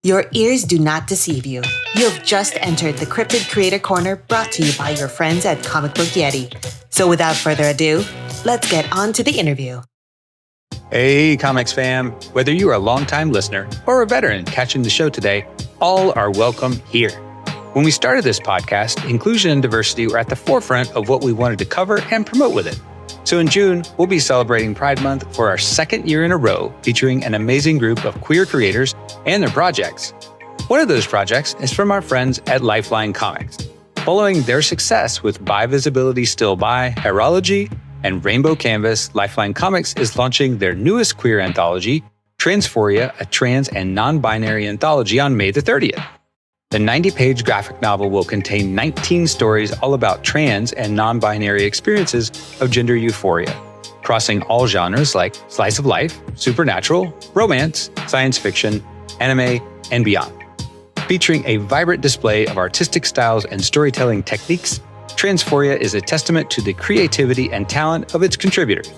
Your ears do not deceive you. You have just entered the Cryptid Creator Corner brought to you by your friends at Comic Book Yeti. So without further ado, let's get on to the interview. Hey, comics fam. Whether you are a longtime listener or a veteran catching the show today, all are welcome here. When we started this podcast, inclusion and diversity were at the forefront of what we wanted to cover and promote with it. So in June, we'll be celebrating Pride Month for our second year in a row, featuring an amazing group of queer creators and their projects. One of those projects is from our friends at Lifeline Comics. Following their success with By Visibility Still By, Heirology, and Rainbow Canvas, Lifeline Comics is launching their newest queer anthology, Transphoria, a trans and non-binary anthology, on May the 30th. The 90-page graphic novel will contain 19 stories all about trans and non-binary experiences of gender euphoria, crossing all genres like slice of life, supernatural, romance, science fiction, anime, and beyond. Featuring a vibrant display of artistic styles and storytelling techniques, Transphoria is a testament to the creativity and talent of its contributors.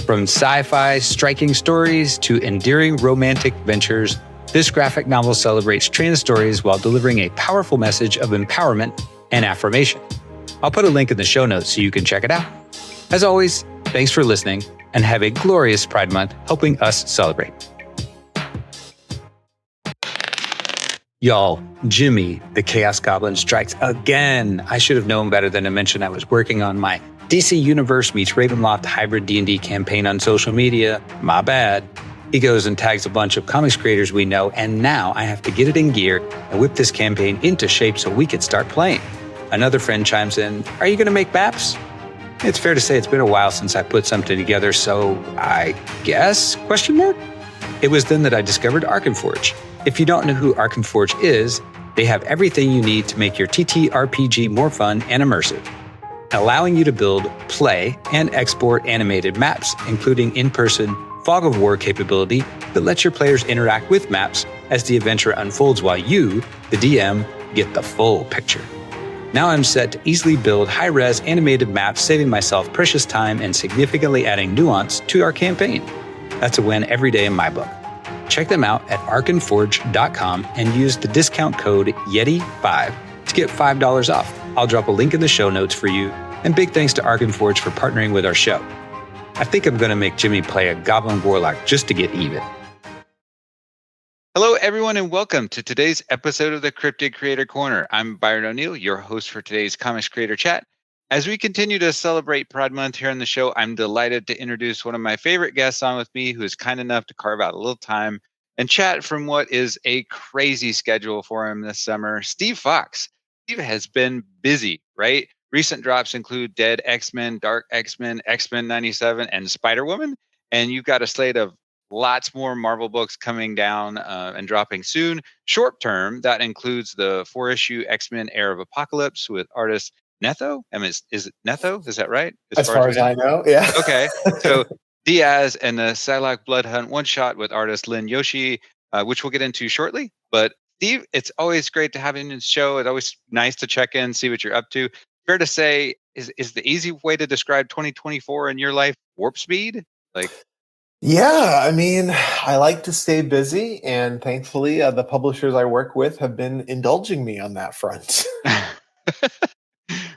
From sci-fi striking stories to endearing romantic ventures, this graphic novel celebrates trans stories while delivering a powerful message of empowerment and affirmation. I'll put a link in the show notes so you can check it out. As always, thanks for listening and have a glorious Pride Month helping us celebrate. Y'all, Jimmy, the Chaos Goblin, strikes again. I should have known better than to mention I was working on my DC Universe meets Ravenloft hybrid D&D campaign on social media. My bad. He goes and tags a bunch of comics creators we know, and now I have to get it in gear and whip this campaign into shape so we can start playing. Another friend chimes in, "Are you going to make maps?" It's fair to say it's been a while since I put something together, so I guess, ? It was then that I discovered Arkenforge. If you don't know who Arkenforge is, they have everything you need to make your TTRPG more fun and immersive, allowing you to build, play, and export animated maps, including in-person Fog of War capability that lets your players interact with maps as the adventure unfolds while you, the DM, get the full picture. Now I'm set to easily build high-res animated maps, saving myself precious time and significantly adding nuance to our campaign. That's a win every day in my book. Check them out at arkenforge.com and use the discount code YETI5 to get $5 off. I'll drop a link in the show notes for you, and big thanks to Arkenforge for partnering with our show. I think I'm going to make Jimmy play a Goblin Warlock just to get even. Hello, everyone, and welcome to today's episode of the Cryptid Creator Corner. I'm Byron O'Neill, your host for today's Comics Creator Chat. As we continue to celebrate Pride Month here on the show, I'm delighted to introduce one of my favorite guests on with me, who is kind enough to carve out a little time and chat from what is a crazy schedule for him this summer. Steve Foxe. Steve has been busy, right? Recent drops include Dead X-Men, Dark X-Men, X-Men 97, and Spider-Woman. And you've got a slate of lots more Marvel books coming down and dropping soon. Short term, that includes the 4-issue X-Men Heir of Apocalypse with artist Netho? Is it Netho? Is that right? As far as I know, yeah. Okay. So Diaz and the Psylocke Blood Hunt one-shot with artist Lin Yoshi, which we'll get into shortly. But Steve, it's always great to have you in the show. It's always nice to check in, see what you're up to. Fair to say, is the easy way to describe 2024 in your life warp speed? Yeah, I mean, I like to stay busy, and thankfully the publishers I work with have been indulging me on that front.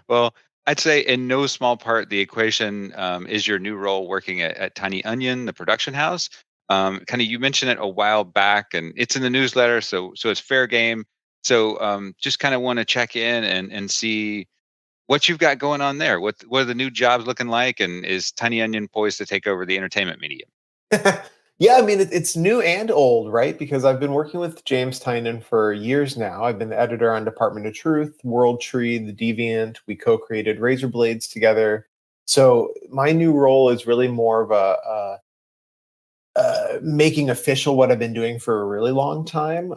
Well, I'd say in no small part, the equation is your new role working at Tiny Onion, the production house. You mentioned it a while back, and it's in the newsletter, so it's fair game. So just kind of want to check in and see what you've got going on there. What are the new jobs looking like, and is Tiny Onion poised to take over the entertainment medium? Yeah, I mean, it's new and old, right? Because I've been working with James Tynan for years now. I've been the editor on Department of Truth, World Tree, The Deviant. We co-created Razor Blades together. So my new role is really more of a making official what I've been doing for a really long time.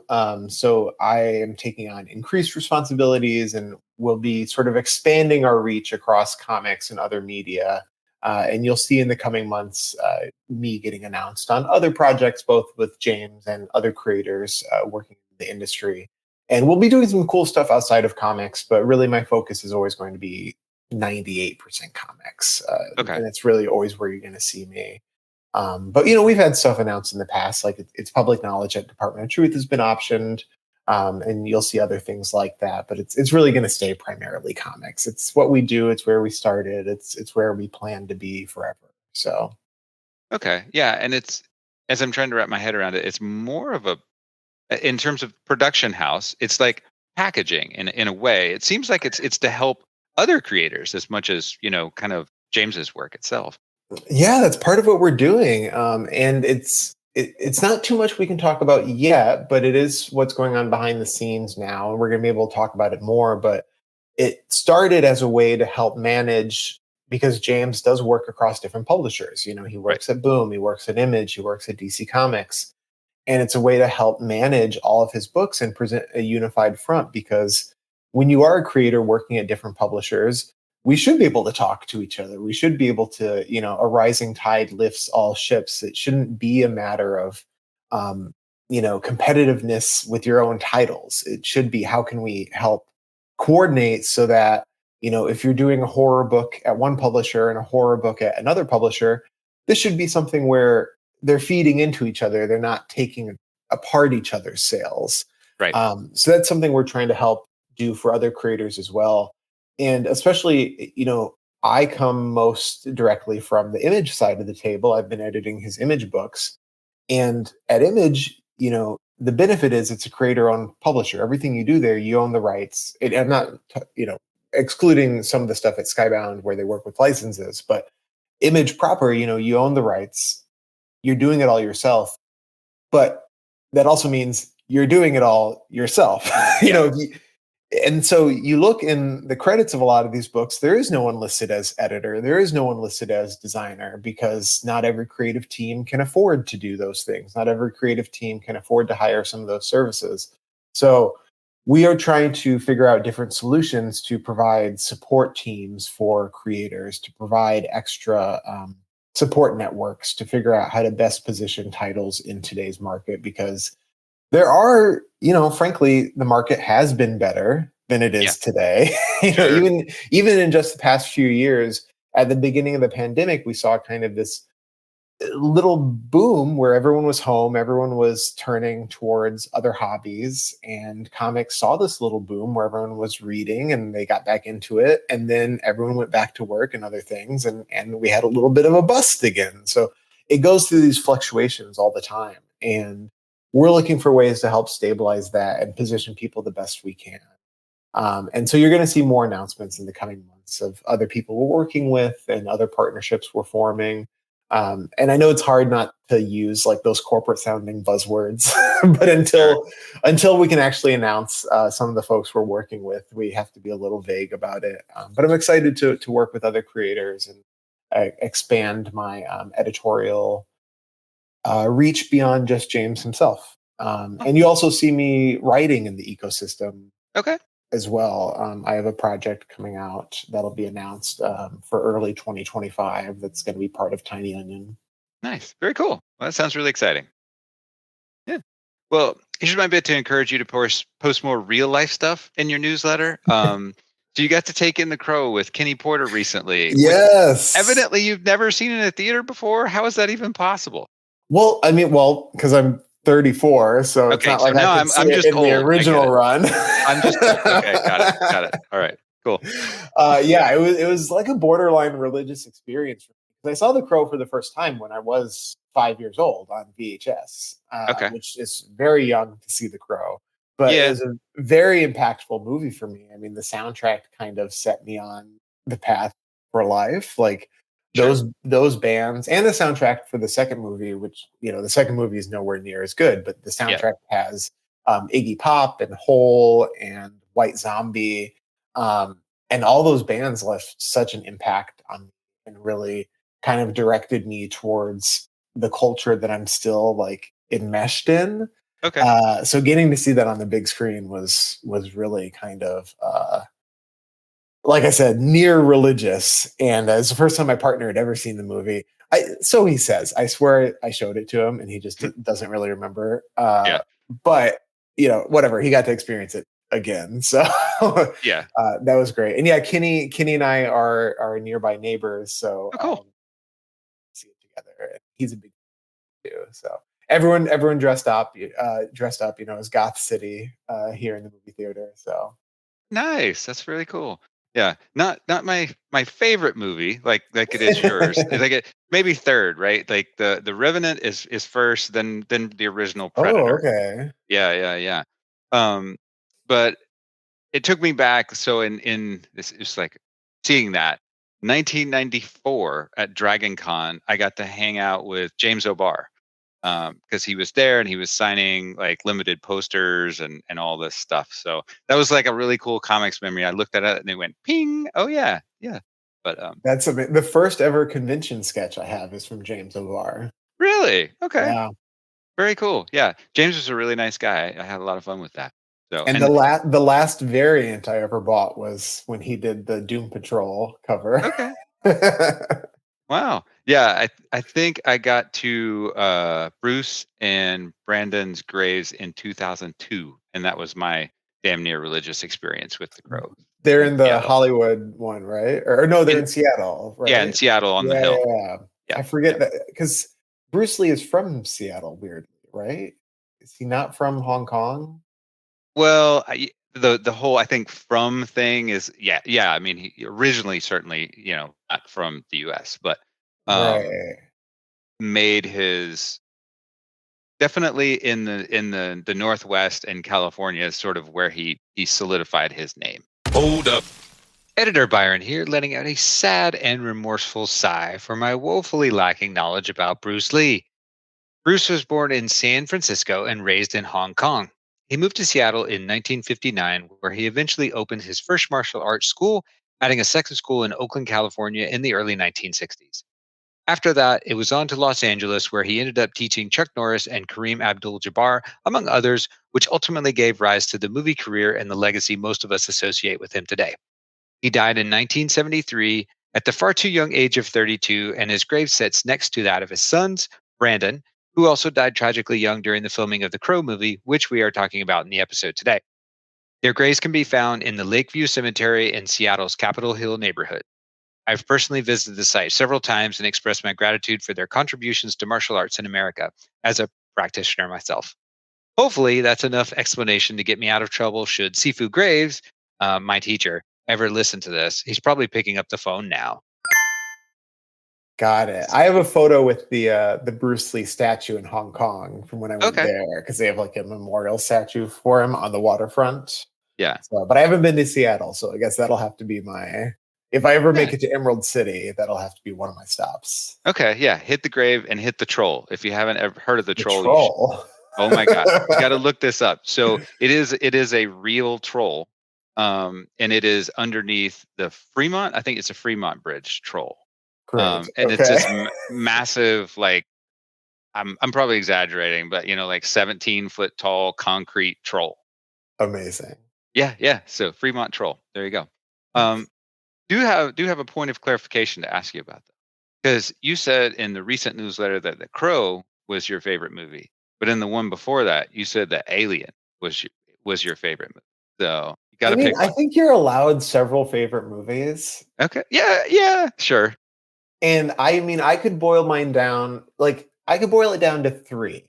So I am taking on increased responsibilities and will be sort of expanding our reach across comics and other media. And you'll see in the coming months me getting announced on other projects, both with James and other creators working in the industry. And we'll be doing some cool stuff outside of comics, but really my focus is always going to be 98% comics. Okay. And it's really always where you're going to see me. But we've had stuff announced in the past, like it's public knowledge that Department of Truth has been optioned, and you'll see other things like that. But it's really going to stay primarily comics. It's what we do. It's where we started. It's where we plan to be forever. So. Okay. Yeah. And it's, as I'm trying to wrap my head around it, it's more of a, in terms of production house, it's like packaging in a way. It seems like it's to help other creators as much as, kind of James's work itself. Yeah, that's part of what we're doing. And it's not too much we can talk about yet, but it is what's going on behind the scenes now. And we're going to be able to talk about it more. But it started as a way to help manage, because James does work across different publishers. He works at Boom, he works at Image, he works at DC Comics. And it's a way to help manage all of his books and present a unified front, because when you are a creator working at different publishers, we should be able to talk to each other. We should be able to, a rising tide lifts all ships. It shouldn't be a matter of, competitiveness with your own titles. It should be, how can we help coordinate so that, if you're doing a horror book at one publisher and a horror book at another publisher, this should be something where they're feeding into each other. They're not taking apart each other's sales. Right. So that's something we're trying to help do for other creators as well. And especially, I come most directly from the Image side of the table. I've been editing his Image books. And at Image, the benefit is it's a creator-owned publisher. Everything you do there, you own the rights. I'm not, excluding some of the stuff at Skybound where they work with licenses, but Image proper, you own the rights. You're doing it all yourself. But that also means you're doing it all yourself. And so you look in the credits of a lot of these books, there is no one listed as editor. There is no one listed as designer, because not every creative team can afford to do those things. Not every creative team can afford to hire some of those services. So we are trying to figure out different solutions to provide support teams for creators, to provide extra support networks, to figure out how to best position titles in today's market, because there are, frankly, the market has been better than it is today. Sure. Even in just the past few years, at the beginning of the pandemic, we saw kind of this little boom where everyone was home, everyone was turning towards other hobbies, and comics saw this little boom where everyone was reading and they got back into it. And then everyone went back to work and other things, and we had a little bit of a bust again. So it goes through these fluctuations all the time. And we're looking for ways to help stabilize that and position people the best we can. And so you're going to see more announcements in the coming months of other people we're working with and other partnerships we're forming. And I know it's hard not to use like those corporate sounding buzzwords, but until we can actually announce some of the folks we're working with, we have to be a little vague about it. But I'm excited to work with other creators and expand my editorial reach beyond just James himself. And you also see me writing in the ecosystem as well. I have a project coming out that'll be announced for early 2025 that's going to be part of Tiny Onion. Nice. Very cool. Well, that sounds really exciting. Yeah. Well, here's my bit to encourage you to post more real life stuff in your newsletter. So you got to take in The Crow with Kenny Porter recently. Yes. Evidently, you've never seen it in a theater before. How is that even possible? Well, because I'm 34, so it's not like I can see it in the original run. I'm just okay. Got it. All right, cool. Yeah, it was like a borderline religious experience for me. I saw The Crow for the first time when I was 5 years old on VHS, which is very young to see The Crow. But it was a very impactful movie for me. I mean, the soundtrack kind of set me on the path for life. Like those bands and the soundtrack for the second movie, which, the second movie is nowhere near as good, but the soundtrack has Iggy Pop and Hole and White Zombie. And all those bands left such an impact on me and really kind of directed me towards the culture that I'm still like enmeshed in. So getting to see that on the big screen was really kind of like I said, near religious. And it's the first time my partner had ever seen the movie. So he says, I swear I showed it to him and he just doesn't really remember. But, whatever, he got to experience it again. So that was great. And Kenny and I are nearby neighbors. So cool. See it together. he's a big too. So everyone dressed up, as Goth City here in the movie theater. So Nice. That's really cool. Yeah. Not my favorite movie, like it is yours. It's like maybe third, right? Like the Revenant is first, then the original oh, Predator. okay. Yeah. But it took me back. So in this, it's like seeing that 1994 at Dragon Con, I got to hang out with James O'Barr because he was there and he was signing like limited posters and all this stuff. So that was like a really cool comics memory. I looked at it and it went ping. Oh yeah. But That's the first ever convention sketch I have is from James O'Barr. really, okay, Yeah. very cool. Yeah, James was a really nice guy. I had a lot of fun with that. So And the last variant I ever bought was when he did the Doom Patrol cover. okay. Wow. Yeah, I think I got to Bruce and Brandon's graves in 2002, and that was my damn near religious experience with the Crow They're in in the Seattle. Hollywood one, right? Or no, they're in Seattle, Yeah, in right? Seattle on the Yeah, hill. yeah. Yeah, I forget yeah. that because Bruce Lee is from Seattle, weirdly, right? Is he not from Hong Kong? Well, the whole I think from thing is yeah. I mean, he originally certainly not from the U.S., but um, Right. made his definitely in the Northwest and California is sort of where he solidified his name. Hold up. Editor Byron here, letting out a sad and remorseful sigh for my woefully lacking knowledge about Bruce Lee. Bruce was born in San Francisco and raised in Hong Kong. He moved to Seattle in 1959, where he eventually opened his first martial arts school, adding a second school in Oakland, California in the early 1960s. After that, it was on to Los Angeles, where he ended up teaching Chuck Norris and Kareem Abdul-Jabbar, among others, which ultimately gave rise to the movie career and the legacy most of us associate with him today. He died in 1973 at the far too young age of 32, and his grave sits next to that of his sons, Brandon, who also died tragically young during the filming of the Crow movie, which we are talking about in the episode today. Their graves can be found in the Lakeview Cemetery in Seattle's Capitol Hill neighborhood. I've personally visited the site several times and expressed my gratitude for their contributions to martial arts in America as a practitioner myself. Hopefully, that's enough explanation to get me out of trouble should Sifu Graves, my teacher, ever listen to this. He's probably picking up the phone now. Got it. I have a photo with the Bruce Lee statue in Hong Kong from when I went Okay. there because they have like a memorial statue for him on the waterfront. Yeah. So, but I haven't been to Seattle, so I guess that'll have to be if I ever make Yeah. it to Emerald City, that'll have to be one of my stops. Okay. Yeah. Hit the grave and hit the troll. If you haven't ever heard of the The troll, troll. oh my God, you got to look this up. So it is a real troll, and it is underneath the Fremont. I think it's a Fremont Bridge troll. Great. And it's Okay. this massive, like I'm probably exaggerating, but like 17-foot tall concrete troll. Amazing. Yeah. So Fremont troll. There you go. Um, do have a point of clarification to ask you about that, because you said in the recent newsletter that The Crow was your favorite movie, but in the one before that, you said that Alien was your favorite movie. So you got I to mean, pick I one. think you're allowed several favorite movies. Okay. Yeah. Sure. And I mean, I could boil mine down, like, I could boil it down to three.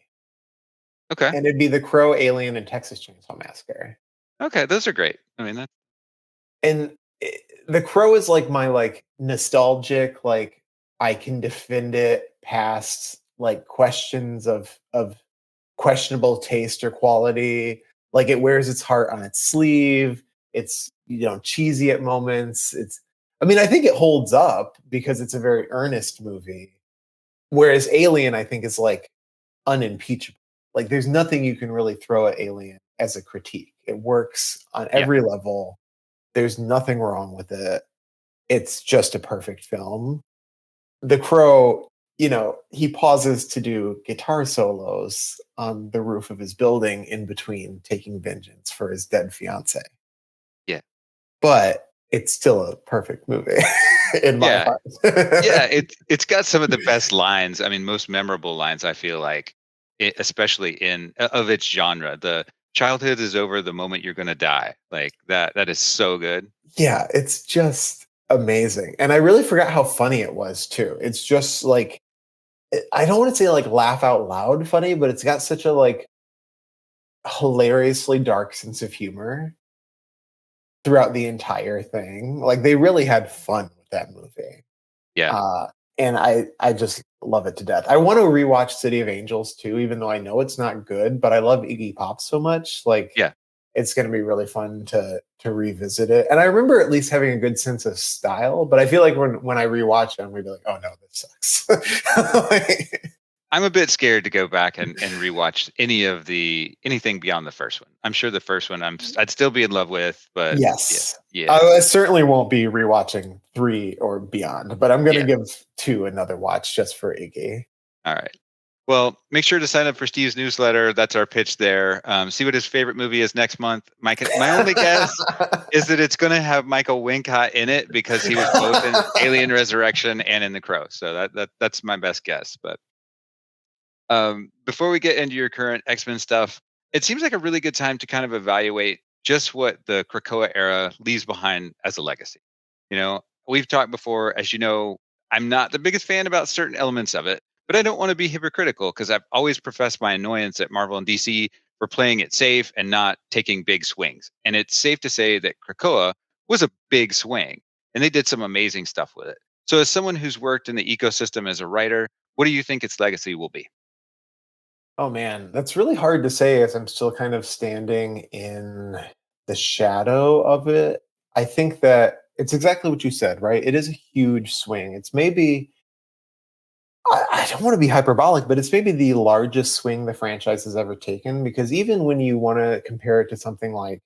Okay. And it'd be The Crow, Alien, and Texas Chainsaw Massacre. Okay. Those are great. I mean, that. And The Crow is like my like nostalgic, like I can defend it past like questions of questionable taste or quality. Like it wears its heart on its sleeve. It's cheesy at moments. I mean, I think it holds up because it's a very earnest movie. Whereas Alien, I think, is like unimpeachable. Like there's nothing you can really throw at Alien as a critique. It works on Yeah. every level. There's nothing wrong with it. It's just a perfect film. The Crow, he pauses to do guitar solos on the roof of his building in between taking vengeance for his dead fiance. Yeah. But it's still a perfect movie in my Yeah. heart. Yeah. It's got some of the best lines. I mean, most memorable lines, I feel like, especially in of its genre. The childhood is over the moment you're going to die. Like that is so good. Yeah, it's just amazing. And I really forgot how funny it was too. It's just like I don't want to say like laugh out loud funny, but it's got such a like hilariously dark sense of humor throughout the entire thing. Like they really had fun with that movie. Yeah. And I just love it to death. I want to rewatch City of Angels too, even though I know it's not good, but I love Iggy Pop so much. Like Yeah. it's going to be really fun to revisit it. And I remember at least having a good sense of style, but I feel like when I rewatch it, I'm going to be like, oh no, this sucks. Like, I'm a bit scared to go back and rewatch anything beyond the first one. I'm sure the first one I'd still be in love with, but yes. yeah. I certainly won't be rewatching 3 or beyond, but I'm going to give 2 another watch just for Iggy. All right. Well, make sure to sign up for Steve's newsletter. That's our pitch there. See what his favorite movie is next month. My only guess is that it's going to have Michael Wincott in it because he was both in Alien Resurrection and in The Crow. So that's my best guess. But before we get into your current X-Men stuff, it seems like a really good time to kind of evaluate just what the Krakoa era leaves behind as a legacy. We've talked before, as you know, I'm not the biggest fan about certain elements of it, but I don't want to be hypocritical because I've always professed my annoyance at Marvel and DC for playing it safe and not taking big swings. And it's safe to say that Krakoa was a big swing, and they did some amazing stuff with it. So as someone who's worked in the ecosystem as a writer, what do you think its legacy will be? Oh man, that's really hard to say as I'm still kind of standing in the shadow of it. I think that it's exactly what you said, right? It is a huge swing. It's maybe, I don't want to be hyperbolic, but it's maybe the largest swing the franchise has ever taken, because even when you want to compare it to something like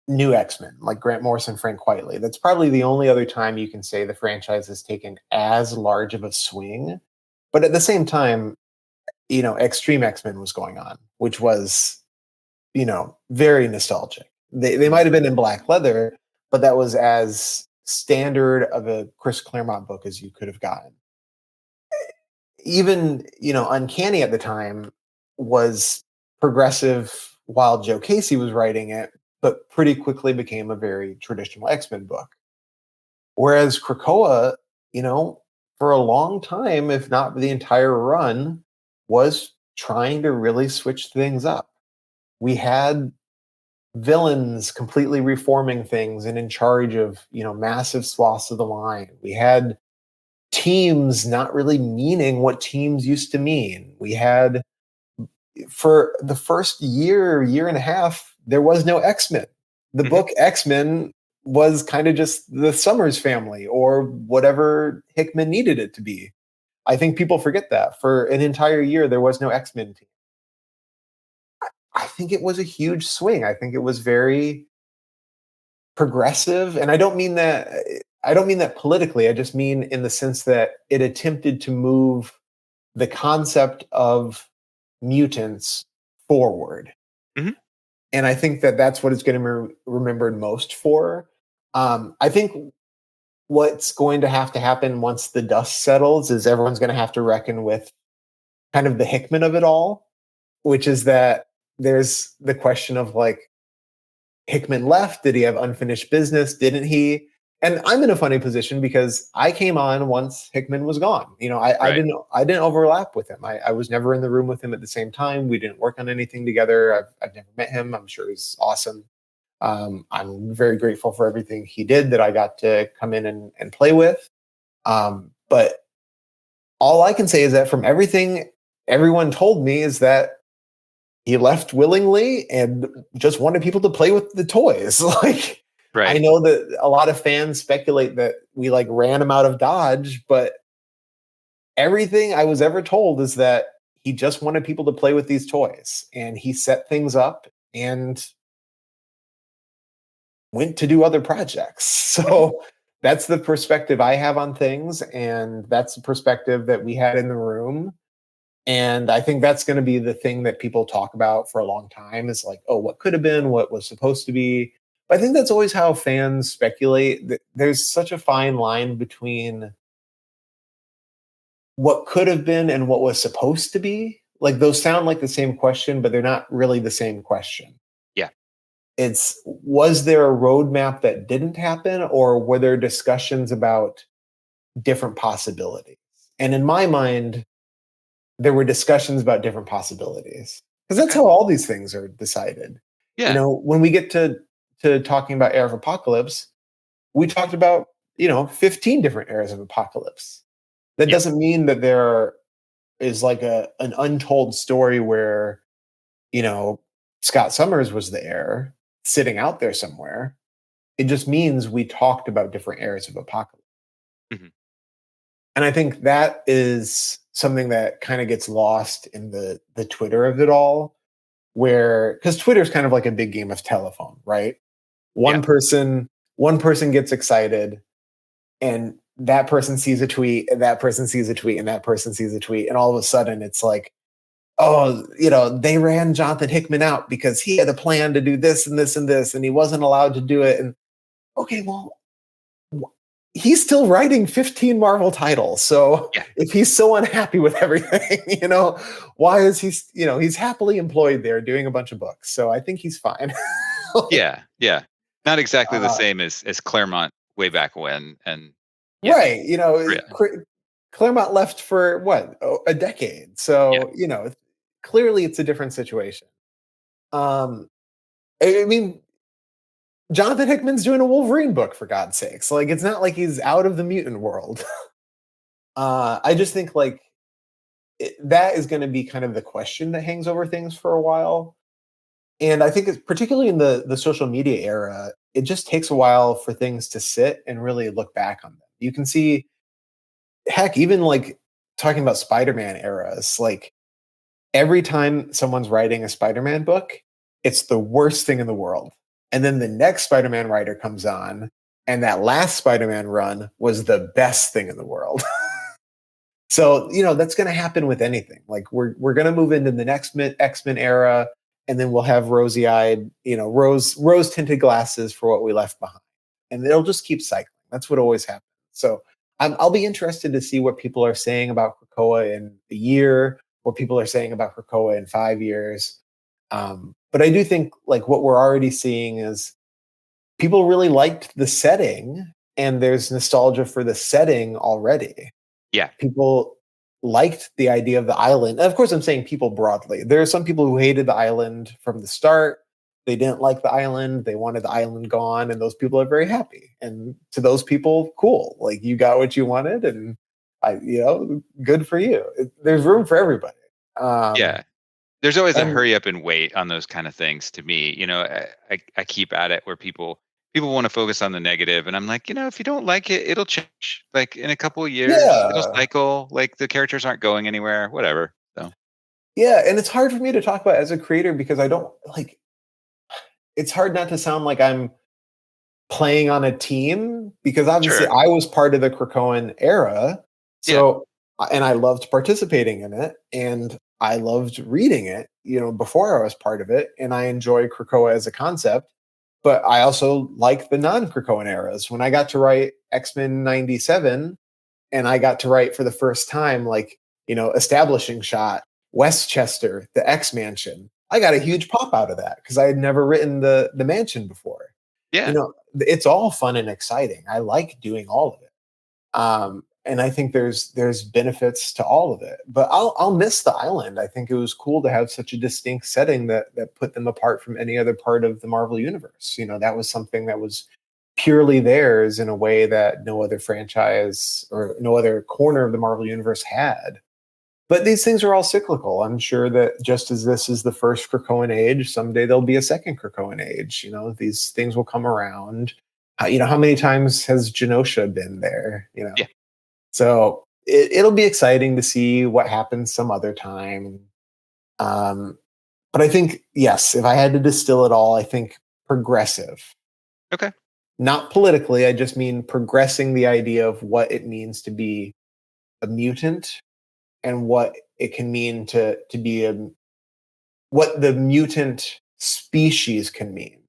New X-Men, like Grant Morrison, Frank Quitely, that's probably the only other time you can say the franchise has taken as large of a swing. But at the same time, Extreme X-Men was going on, which was, very nostalgic. They might have been in black leather, but that was as standard of a Chris Claremont book as you could have gotten. Even, Uncanny at the time was progressive while Joe Casey was writing it, but pretty quickly became a very traditional X-Men book. Whereas Krakoa, for a long time, if not the entire run, was trying to really switch things up. We had villains completely reforming things and in charge of, massive swaths of the line. We had teams not really meaning what teams used to mean. We had, for the first year and a half, there was no X-Men. The book X-Men was kind of just the Summers family or whatever Hickman needed it to be. I think people forget that. For an entire year, there was no X-Men team. I think it was a huge swing. I think it was very progressive. And I don't mean that politically. I just mean in the sense that it attempted to move the concept of mutants forward. Mm-hmm. And I think that that's what it's going to be remembered most for. I think what's going to happen once the dust settles is everyone's going to have to reckon with kind of the Hickman of it all, which is that there's the question of like, Hickman left. Did he have unfinished business? Didn't he? And I'm in a funny position because I came on once Hickman was gone. I didn't overlap with him. I was never in the room with him at the same time. We didn't work on anything together. I've never met him. I'm sure he's awesome. I'm very grateful for everything he did that I got to come in and play with. But all I can say is that from everything everyone told me is that he left willingly and just wanted people to play with the toys. Like, right. I know that a lot of fans speculate that we like ran him out of Dodge, but everything I was ever told is that he just wanted people to play with these toys, and he set things up and went to do other projects. So that's the perspective I have on things, and that's the perspective that we had in the room. And I think that's going to be the thing that people talk about for a long time is like, oh, what could have been, what was supposed to be. But I think that's always how fans speculate. There's such a fine line between what could have been and what was supposed to be. Like those sound like the same question, but they're not really the same question. Yeah. It's, was there a roadmap that didn't happen, or were there discussions about different possibilities? And in my mind, there were discussions about different possibilities. Because that's Okay. how all these things are decided. Yeah. When we get to talking about Heir of Apocalypse, we talked about, 15 different eras of Apocalypse. That Yep. doesn't mean that there is like an untold story where, Scott Summers was the heir sitting out there somewhere. It just means we talked about different eras of Apocalypse. Mhm. And I think that is something that kind of gets lost in the Twitter of it all, where because Twitter is kind of like a big game of telephone, right? Yeah. One person, one person gets excited, and that person sees a tweet, and that person sees a tweet, and that person sees a tweet, and all of a sudden it's like, oh, they ran Jonathan Hickman out because he had a plan to do this and this and this, and he wasn't allowed to do it. And okay, well, he's still writing 15 Marvel titles. So Yeah. if he's so unhappy with everything, why is he's happily employed there doing a bunch of books. So I think he's fine. Yeah. Yeah. Not exactly the uh, same as Claremont way back when. And yeah. right. Yeah. Claremont left for what, a decade. Yeah. So, clearly it's a different situation. I mean, Jonathan Hickman's doing a Wolverine book, for God's sakes. Like, it's not like he's out of the mutant world. I just think like that is going to be kind of the question that hangs over things for a while. And I think it's particularly in the social media era, it just takes a while for things to sit and really look back on them. You can see, heck, even like talking about Spider-Man eras, like every time someone's writing a Spider-Man book, it's the worst thing in the world. And then the next Spider-Man writer comes on, and that last Spider-Man run was the best thing in the world. So, that's going to happen with anything. Like we're going to move into the next X-Men era, and then we'll have rosy-eyed, rose tinted glasses for what we left behind. And it'll just keep cycling. That's what always happens. So I'll be interested to see what people are saying about Krakoa in a year, what people are saying about Krakoa in 5 years. But I do think like what we're already seeing is people really liked the setting, and there's nostalgia for the setting already. Yeah. People liked the idea of the island. And of course, I'm saying people broadly. There are some people who hated the island from the start. They didn't like the island. They wanted the island gone, and those people are very happy. And to those people, cool. Like you got what you wanted, and good for you. There's room for everybody. Yeah. There's always a And hurry up and wait on those kind of things to me. I keep at it where people want to focus on the negative, and I'm like, if you don't like it, it'll change. Like in a couple of years, it'll yeah, cycle. Like the characters aren't going anywhere, whatever. So yeah, and it's hard for me to talk about as a creator because I don't like. It's hard not to sound like I'm playing on a team because obviously sure. I was part of the Krakoan era. Yeah. So, and I loved participating in it, and I loved reading it, before I was part of it. And I enjoy Krakoa as a concept, but I also like the non-Krakoan eras. When I got to write X-Men 97, and I got to write for the first time, like, establishing shot, Westchester, the X Mansion. I got a huge pop out of that because I had never written the mansion before. Yeah. It's all fun and exciting. I like doing all of it. And I think there's benefits to all of it. But I'll miss the island. I think it was cool to have such a distinct setting that put them apart from any other part of the Marvel universe. That was something that was purely theirs in a way that no other franchise or no other corner of the Marvel universe had. But these things are all cyclical. I'm sure that just as this is the first Krakoan age, someday there'll be a second Krakoan age. These things will come around. How many times has Genosha been there? Yeah. So it'll be exciting to see what happens some other time. But I think, yes, if I had to distill it all, I think progressive. Okay. Not politically, I just mean progressing the idea of what it means to be a mutant and what it can mean to be what the mutant species can mean.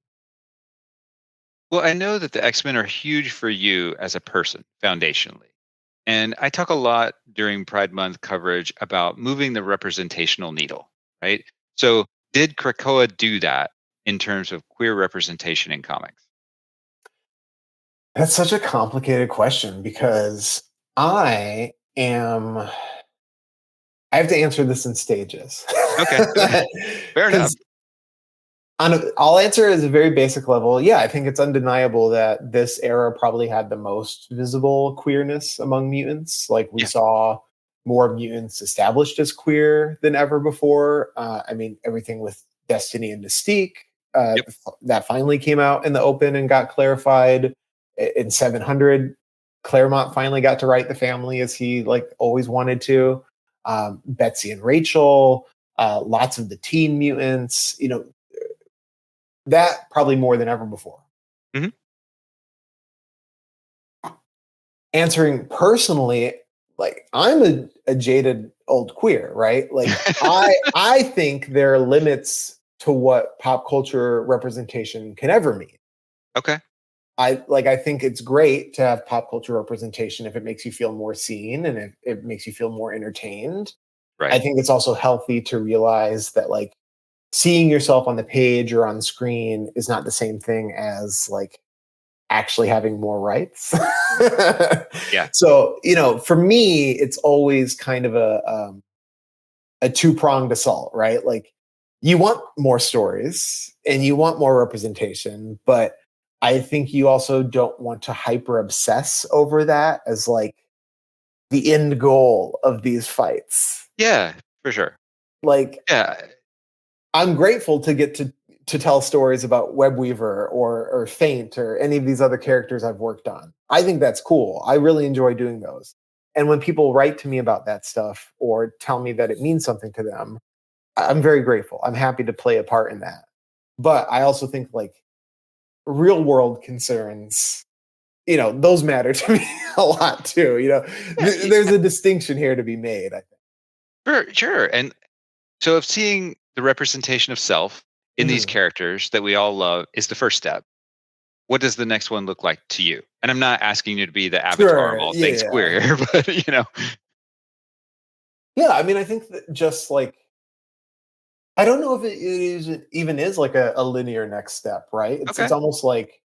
Well, I know that the X-Men are huge for you as a person, foundationally. And I talk a lot during Pride Month coverage about moving the representational needle, right? So did Krakoa do that in terms of queer representation in comics? That's such a complicated question because I am I have to answer this in stages. Okay. Fair enough. I'll answer as a very basic level. Yeah, I think it's undeniable that this era probably had the most visible queerness among mutants. Like we Yeah. saw more mutants established as queer than ever before. I mean, everything with Destiny and Mystique, Yep. that finally came out in the open and got clarified. In 700, Claremont finally got to write the family as he like always wanted to. Betsy and Rachel, lots of the teen mutants, that probably more than ever before. Mhm. Answering personally, like I'm a jaded old queer, right? Like I think there are limits to what pop culture representation can ever mean. Okay. I think it's great to have pop culture representation if it makes you feel more seen and if it makes you feel more entertained. I Right. think it's also healthy to realize that like seeing yourself on the page or on screen is not the same thing as like actually having more rights. Yeah. So, for me, it's always kind of a two-pronged assault, right? Like you want more stories and you want more representation, but I think you also don't want to hyper obsess over that as like the end goal of these fights. Yeah, for sure. Like Yeah. I'm grateful to get to tell stories about Webweaver or Faint or any of these other characters I've worked on. I think that's cool. I really enjoy doing those. And when people write to me about that stuff or tell me that it means something to them, I'm very grateful. I'm happy to play a part in that. But I also think like real world concerns, those matter to me a lot too. Yeah, There's a distinction here to be made, I sure. And so if seeing the representation of self in think. these Mhm. characters that we all love is the first step, what does the next one look like to you? And I'm not asking you to be the avatar of Sure. all things Yeah. queer here, but. Yeah. I mean, I think that just like I don't know if it even is like a linear next step, right? It's Okay. almost like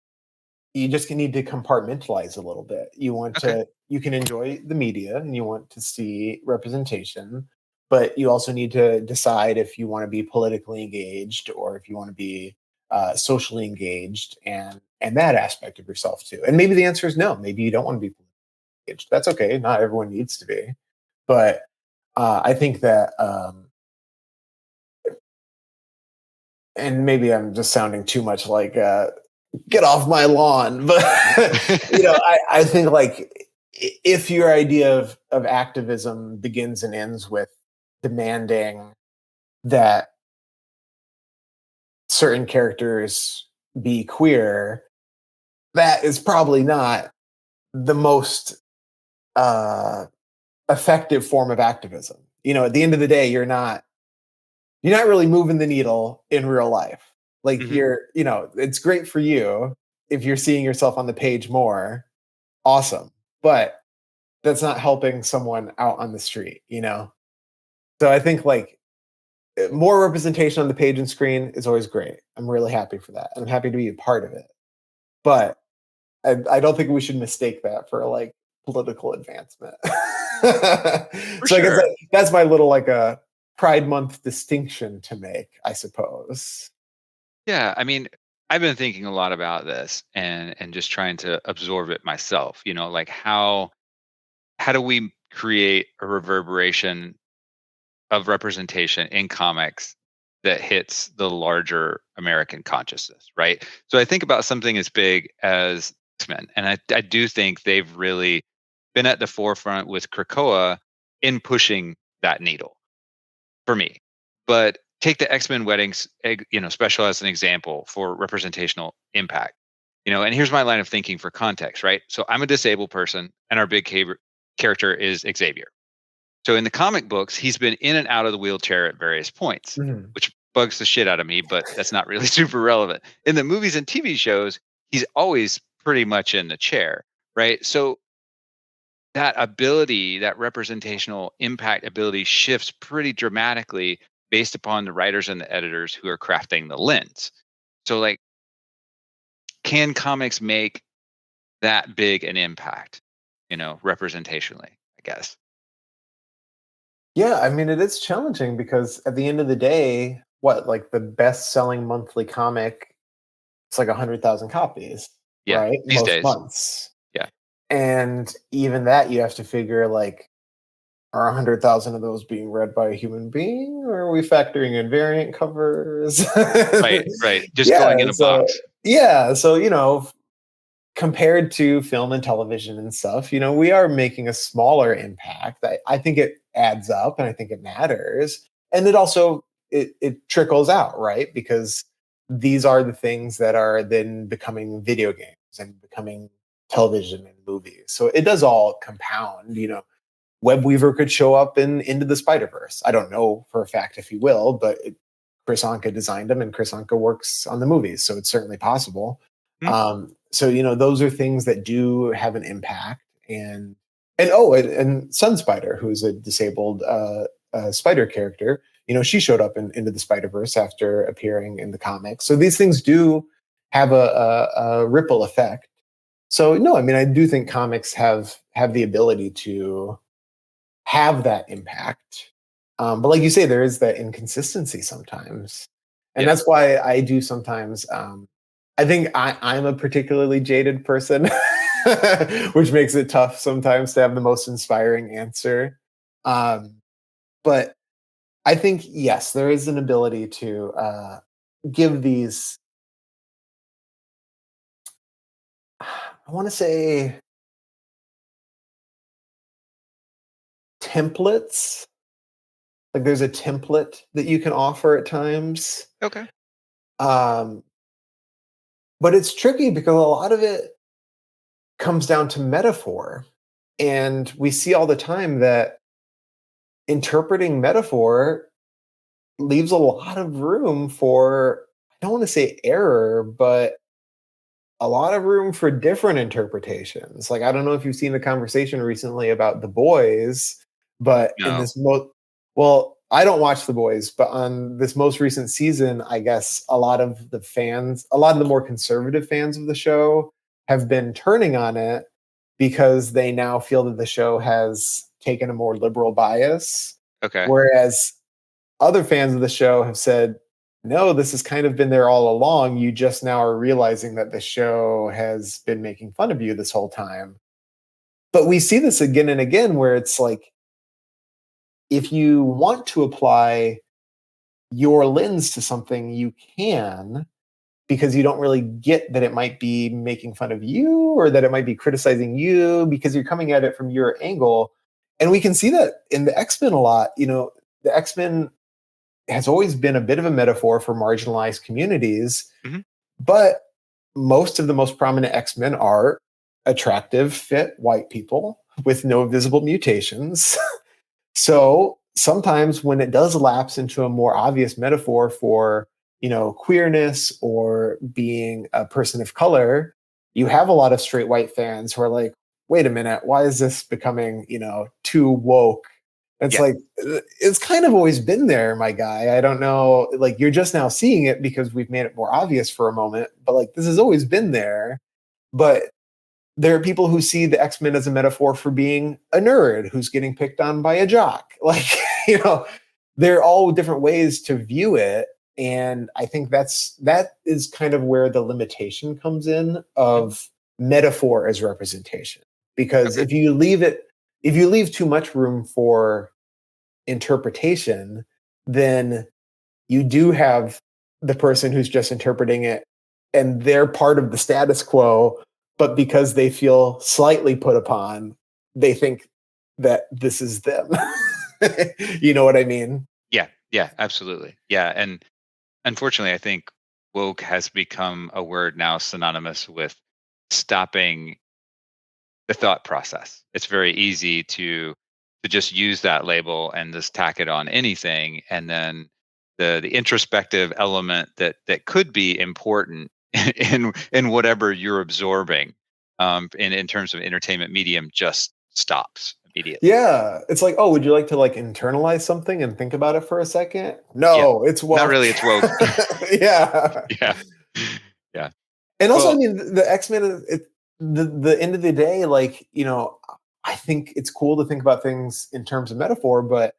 you just need to compartmentalize a little bit. Okay. You can enjoy the media and you want to see representation, but you also need to decide if you want to be politically engaged or if you want to be socially engaged and that aspect of yourself too. And maybe the answer is no. Maybe you don't want to be politically engaged. That's okay. Not everyone needs to be, but I think that. And maybe I'm just sounding too much like get off my lawn, but I think like if your idea of activism begins and ends with demanding that certain characters be queer, that is probably not the most uh, effective form of activism. At the end of the day, you're not really moving the needle in real life. Like Hmm. it's great for you if you're seeing yourself on the page more. Awesome. But that's not helping someone out on the street. So I think like more representation on the page and screen is always great. I'm really happy for that. And I'm happy to be a part of it. But I don't think we should mistake that for like political advancement. For So I guess sure. that's my little like a Pride Month distinction to make, I suppose. Yeah. I mean, I've been thinking a lot about this and just trying to absorb it myself, like how do we create a reverberation of representation in comics that hits the larger American consciousness, right? So I think about something as big as X-Men, and I do think they've really been at the forefront with Krakoa in pushing that needle for me. But take the X-Men weddings, special as an example for representational impact. And here's my line of thinking for context, right? So I'm a disabled person, and our big character is Xavier. So in the comic books, he's been in and out of the wheelchair at various points, Mhm. which bugs the shit out of me, but that's not really super relevant. In the movies and TV shows, he's always pretty much in the chair, right? So that ability, that representational impact ability shifts pretty dramatically based upon the writers and the editors who are crafting the lens. So like, can comics make that big an impact, representationally, I guess? Yeah, I mean, it is challenging because at the end of the day, what, like the best-selling monthly comic, it's like 100,000 copies, Yeah, right? these Most days. months. Yeah. And even that you have to figure like, are 100,000 of those being read by a human being, or are we factoring in variant covers? Right, right. Just going Yeah, in a so box. yeah, so compared to film and television and stuff, we are making a smaller impact. I think it adds up and I think it matters. And it also it trickles out, right? Because these are the things that are then becoming video games and becoming television and movies. So it does all compound. Webweaver could show up in Into the Spider-Verse. I don't know for a fact if he will, but Chris Anka designed him and Chris Anka works on the movies, so it's certainly possible. Hmm? So those are things that do have an impact, and Sun Spider, who's a disabled spider character, she showed up in Into the Spider-Verse after appearing in the comics. So these things do have a ripple effect. So no, I mean, I do think comics have the ability to have that impact. But like you say, there is that inconsistency sometimes. And Yeah. that's why I do sometimes. I think I'm a particularly jaded person, which makes it tough sometimes to have the most inspiring answer. Um, but I think, yes, there is an ability to give these, I want to say, templates. Like there's a template that you can offer at times. Okay. Um, But it's tricky because a lot of it comes down to metaphor. And we see all the time that interpreting metaphor leaves a lot of room for, I don't want to say error, but a lot of room for different interpretations. Like, I don't know if you've seen the conversation recently about The Boys, but in No. this well, I don't watch The Boys, but on this most recent season, I guess a lot of the more conservative fans of the show have been turning on it because they now feel that the show has taken a more liberal bias. Okay. Whereas other fans of the show have said, no, this has kind of been there all along. You just now are realizing that the show has been making fun of you this whole time. But we see this again and again where it's like, if you want to apply your lens to something, you can, because you don't really get that it might be making fun of you or that it might be criticizing you because you're coming at it from your angle. And we can see that in the X-Men a lot. The X-Men has always been a bit of a metaphor for marginalized communities, Hmm. but most of the most prominent X-Men are attractive, fit white people with no visible mutations. So sometimes when it does lapse into a more obvious metaphor for, queerness or being a person of color, you have a lot of straight white fans who are like, wait a minute, why is this becoming, too woke? It's Yeah. like, it's kind of always been there, my guy. I don't know. Like, you're just now seeing it because we've made it more obvious for a moment, but like, this has always been there. But there are people who see the X-Men as a metaphor for being a nerd who's getting picked on by a jock. Like, you know, there are all different ways to view it. And I think that is kind of where the limitation comes in of metaphor as representation. Because Okay. if you leave too much room for interpretation, then you do have the person who's just interpreting it and they're part of the status quo, but because they feel slightly put upon, they think that this is them. You know what I mean? Yeah. Yeah. Absolutely. Yeah. And unfortunately, I think woke has become a word now synonymous with stopping the thought process. It's very easy to just use that label and just tack it on anything, and then the introspective element that could be important in whatever you're absorbing, in terms of entertainment medium, just stops immediately. Yeah. It's like, oh, would you like to like internalize something and think about it for a second? Yeah, No, it's not woke. really. It's woke. Yeah. Yeah, yeah. And also, I Well, mean, the X-Men, the end of the day, like, I think it's cool to think about things in terms of metaphor, but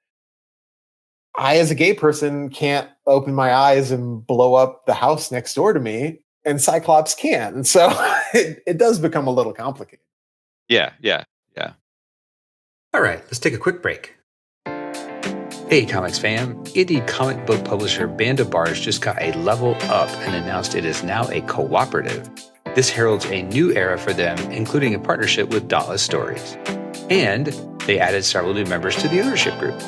I, as a gay person, can't open my eyes and blow up the house next door to me, and Cyclops can. And so it does become a little complicated. Yeah. All right, let's take a quick break. Hey, comics fam. Indie comic book publisher Band of Bars just got a level up and announced it is now a cooperative. This heralds a new era for them, including a partnership with Dauntless Stories. And they added several new members to the ownership group.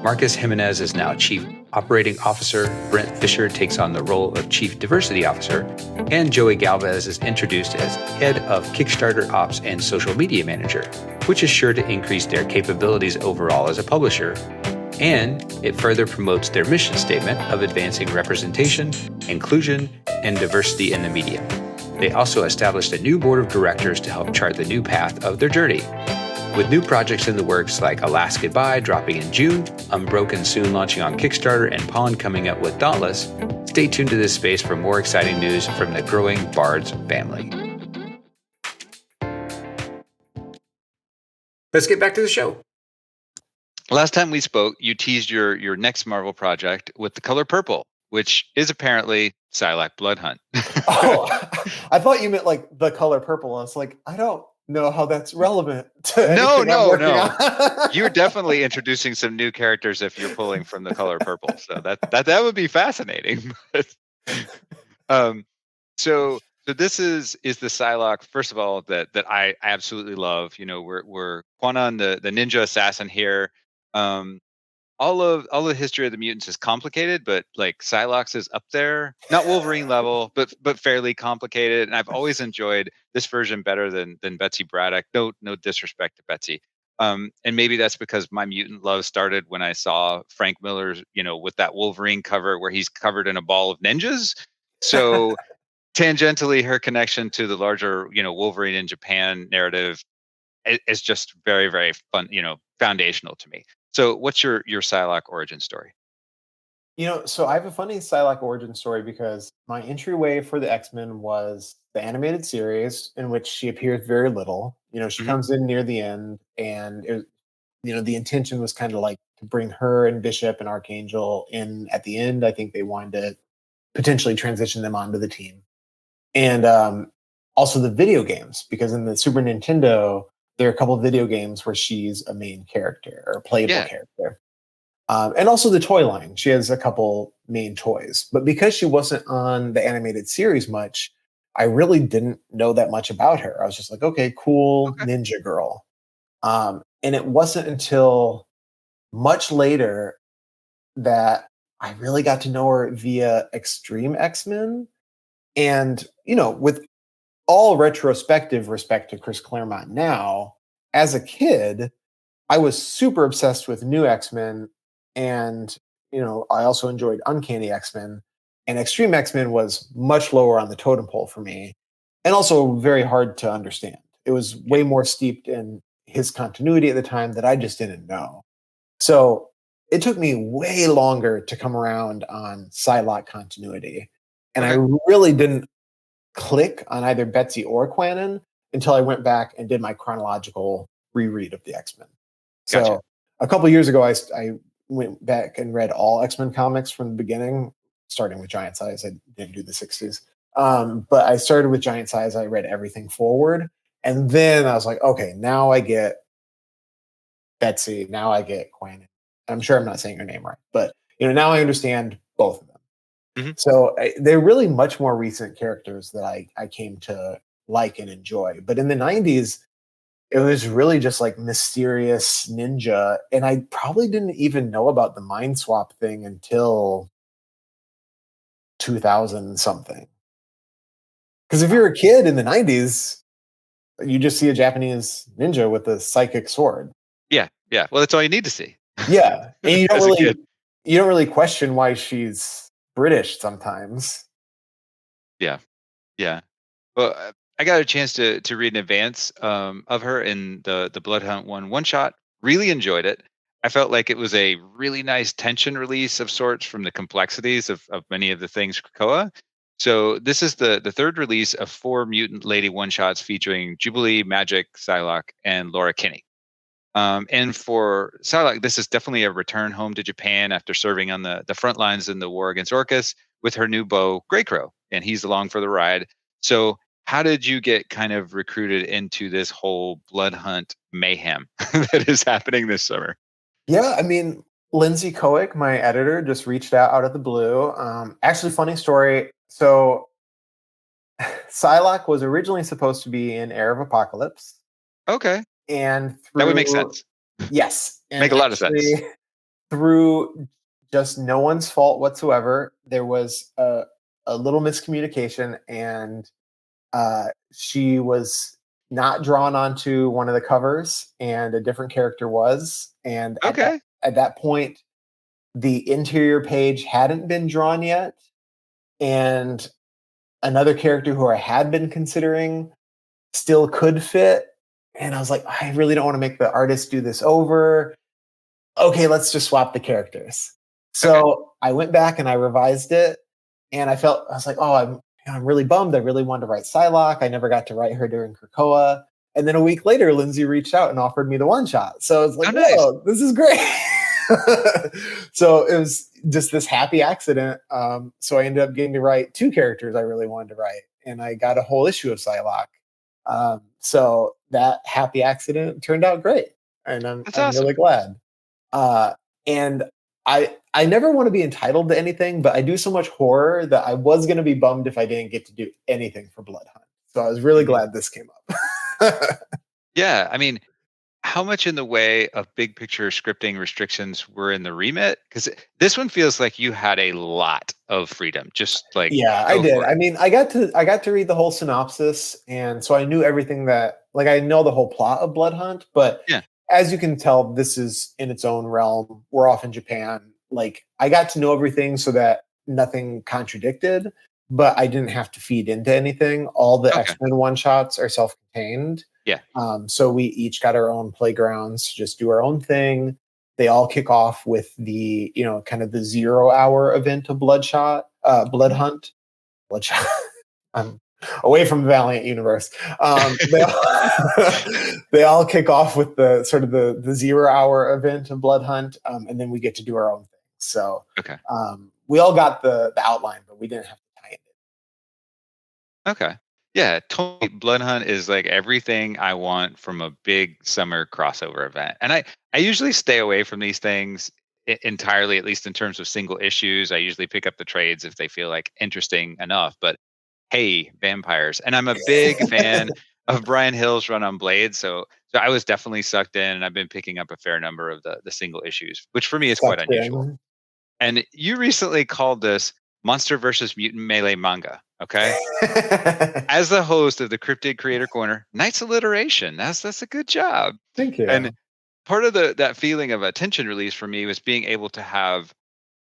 Marcus Jimenez is now Chief Operating Officer, Brent Fisher takes on the role of Chief Diversity Officer, and Joey Galvez is introduced as Head of Kickstarter Ops and Social Media Manager, which is sure to increase their capabilities overall as a publisher. And it further promotes their mission statement of advancing representation, inclusion, and diversity in the media. They also established a new board of directors to help chart the new path of their journey. With new projects in the works like Alas Goodbye dropping in June, Unbroken soon launching on Kickstarter, and Pawn coming up with Dauntless, stay tuned to this space for more exciting news from the growing Bards family. Let's get back to the show. Last time we spoke, you teased your next Marvel project with the color purple, which is apparently Psylocke Blood Hunt. Oh, I thought you meant like the color purple. I was like, I don't know how that's relevant to anything I'm working on. You're definitely introducing some new characters if you're pulling from the color purple. So that would be fascinating. So this is the Psylocke, first of all, that I absolutely love. You know, we're Quanon, the ninja assassin here. All the history of the mutants is complicated, but like Psylocke's is up there, not Wolverine level, but fairly complicated. And I've always enjoyed this version better than Betsy Braddock. No disrespect to Betsy. And maybe that's because my mutant love started when I saw Frank Miller's, with that Wolverine cover where he's covered in a ball of ninjas. So tangentially, her connection to the larger, Wolverine in Japan narrative is just very, very fun, foundational to me. So what's your Psylocke origin story? So I have a funny Psylocke origin story because my entryway for the X-Men was the animated series, in which she appears very little. She comes in near the end, and the intention was kind of like to bring her and Bishop and Archangel in at the end. I think they wanted to potentially transition them onto the team. And also the video games, because in the Super Nintendo, there are a couple of video games where she's a main character or a playable character. And also the toy line. She has a couple main toys. But because she wasn't on the animated series much, I really didn't know that much about her. I was just like, okay, cool, ninja girl. And it wasn't until much later that I really got to know her via Extreme X-Men. And, with all retrospective respect to Chris Claremont now, as a kid, I was super obsessed with New X-Men. And, I also enjoyed Uncanny X-Men. And Extreme X-Men was much lower on the totem pole for me, and also very hard to understand. It was way more steeped in his continuity at the time that I just didn't know. So it took me way longer to come around on Psylocke continuity. And I really didn't click on either Betsy or Quanon until I went back and did my chronological reread of the X-Men. So a couple of years ago, I went back and read all X-Men comics from the beginning, starting with Giant Size. I didn't do the 60s. But I started with Giant Size. I read everything forward. And then I was like, okay, now I get Betsy. Now I get Quanon. I'm sure I'm not saying her name right. But, now I understand both of them. So they're really much more recent characters that I came to like and enjoy. But in the 90s, it was really just like mysterious ninja. And I probably didn't even know about the mind swap thing until 2000 something. Because if you're a kid in the 90s, you just see a Japanese ninja with a psychic sword. Yeah. Well, that's all you need to see. Yeah. And you don't really question why she's British sometimes. Yeah. Well, I got a chance to read in advance of her in the Blood Hunt one shot. Really enjoyed it. I felt like it was a really nice tension release of sorts from the complexities of many of the things Krakoa. So this is the third release of 4 Mutant Lady one shots featuring Jubilee, Magic, Psylocke, and Laura Kinney. And for Psylocke, this is definitely a return home to Japan after serving on the front lines in the war against Orcus with her new beau, Greycrow, and he's along for the ride. So how did you get kind of recruited into this whole blood hunt mayhem that is happening this summer? Yeah, I mean, Lindsay Koick, my editor, just reached out of the blue. Actually, funny story. So Psylocke was originally supposed to be in Heir of Apocalypse, Okay, and that would make through sense. yes, and Make a lot of sense. actually through just no one's fault whatsoever, there was a little miscommunication, and she was not drawn onto one of the covers, and a different character was. And Okay, at that point, the interior page hadn't been drawn yet, and another character who I had been considering still could fit. And I was like, I really don't want to make the artist do this over. Okay, let's just swap the characters. okay. So I went back and I revised it, and I was like, oh, I'm really bummed. I really wanted to write Psylocke. I never got to write her during Krakoa. And then a week later, Lindsay reached out and offered me the one shot. So I was like, Oh, nice. whoa, this is great. So it was just this happy accident. So I ended up getting to write two characters I really wanted to write, and I got a whole issue of Psylocke. So that happy accident turned out great, and That's I'm awesome. really glad. And I never want to be entitled to anything, but I do so much horror that I was going to be bummed if I didn't get to do anything for Blood Hunt. So I was really Mhm. glad this came up. Yeah, I mean, how much in the way of big picture scripting restrictions were in the remit? Because this one feels like you had a lot of freedom. Just like Yeah, I go did. for I it. mean, I got to read the whole synopsis, and so I knew everything that, like, I know the whole plot of Blood Hunt, but Yeah. as you can tell, this is in its own realm. We're off in Japan. Like, I got to know everything so that nothing contradicted, but I didn't have to feed into anything. All the Okay. X-Men one-shots are self-contained. Yeah. So we each got our own playgrounds to just do our own thing. They all kick off with the, kind of the 0 hour event of Blood Mhm. Hunt. Bloodshot. I'm away from the Valiant universe. They all kick off with the sort of the 0 hour event of Blood Hunt, and then we get to do our own thing. So Okay. we all got the outline, but we didn't have to tie it. Okay. Yeah, totally. Blood Hunt is like everything I want from a big summer crossover event. And I usually stay away from these things entirely, at least in terms of single issues. I usually pick up the trades if they feel like interesting enough. But hey, vampires. And I'm a big fan of Brian Hill's run on Blade. So I was definitely sucked in, and I've been picking up a fair number of the single issues, which for me is quite Sucked unusual. in. And you recently called this Monster versus Mutant Melee manga. Okay. As the host of the Cryptid Creator Corner, nice alliteration. That's a good job. Thank And you. part of that feeling of a tension release for me was being able to have,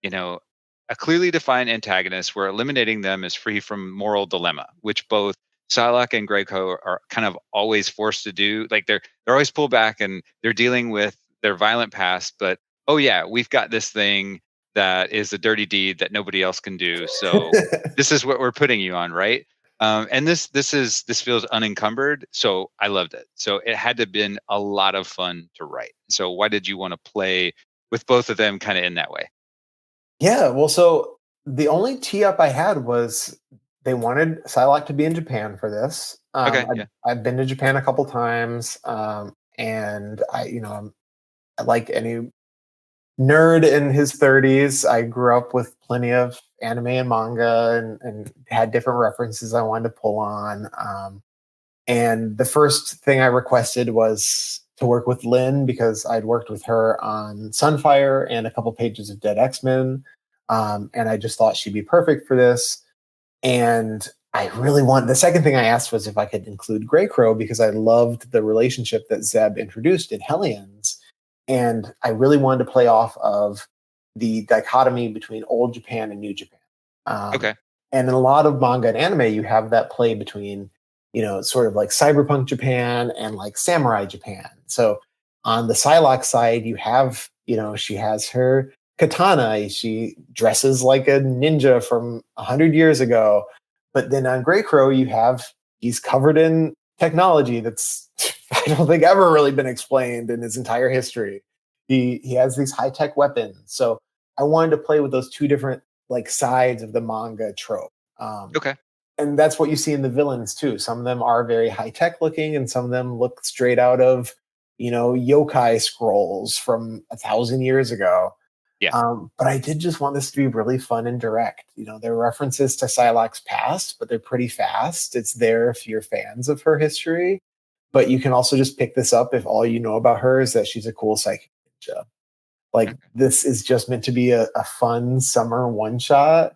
you know, a clearly defined antagonist where eliminating them is free from moral dilemma, which both Psylocke and Greyco are kind of always forced to do. Like they're always pulled back and they're dealing with their violent past, but oh yeah, we've got this thing that is a dirty deed that nobody else can do. So this is what we're putting you on, right? And this feels unencumbered, so I loved it. So it had to have been a lot of fun to write. So why did you want to play with both of them kind of in that way? Yeah, well, so the only tee up I had was they wanted Psylocke to be in Japan for this. Okay, yeah, I've been to Japan a couple times, and I like any nerd in his 30s. I grew up with plenty of anime and manga, and had different references I wanted to pull on. And the first thing I requested was to work with Lynn because I'd worked with her on Sunfire and a couple pages of Dead X-Men. And I just thought she'd be perfect for this. And I really the second thing I asked was if I could include Greycrow because I loved the relationship that Zeb introduced in Hellions. And I really wanted to play off of the dichotomy between old Japan and new Japan. Um, okay, and in a lot of manga and anime, you have that play between, sort of like cyberpunk Japan and like samurai Japan. So on the Psylocke side, you have, she has her katana. She dresses like a ninja from 100 years ago. But then on Greycrow, he's covered in technology that's I don't think ever really been explained in his entire history. He has these high tech weapons, so I wanted to play with those two different like sides of the manga trope. Okay. And that's what you see in the villains too. Some of them are very high tech looking, and some of them look straight out of, yokai scrolls from 1,000 years ago. Yeah. But I did just want this to be really fun and direct. There are references to Psylocke's past, but they're pretty fast. It's there if you're fans of her history, but you can also just pick this up if all you know about her is that she's a cool psychic ninja. Like, this is just meant to be a fun summer one shot.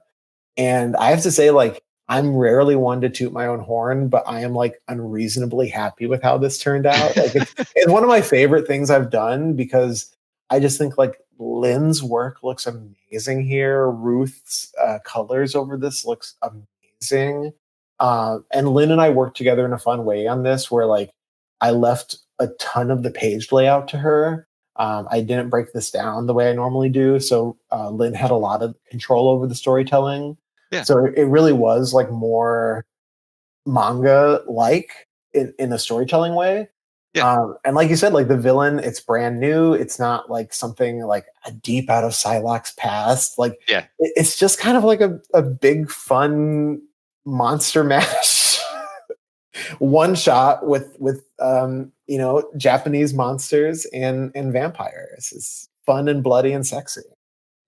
And I have to say, like, I'm rarely one to toot my own horn, but I am like unreasonably happy with how this turned out. Like, it's one of my favorite things I've done because I just think like Lynn's work looks amazing here. Ruth's colors over this looks amazing. And Lynn and I worked together in a fun way on this where like I left a ton of the page layout to her. I didn't break this down the way I normally do. So Lynn had a lot of control over the storytelling. Yeah. So it really was like more manga like in a storytelling way. Yeah. And like you said, like the villain, it's brand new. It's not like something like a deep out of Psylocke's past. Like Yeah. it's just kind of like a big fun monster mash one shot with Japanese monsters and vampires. It's fun and bloody and sexy.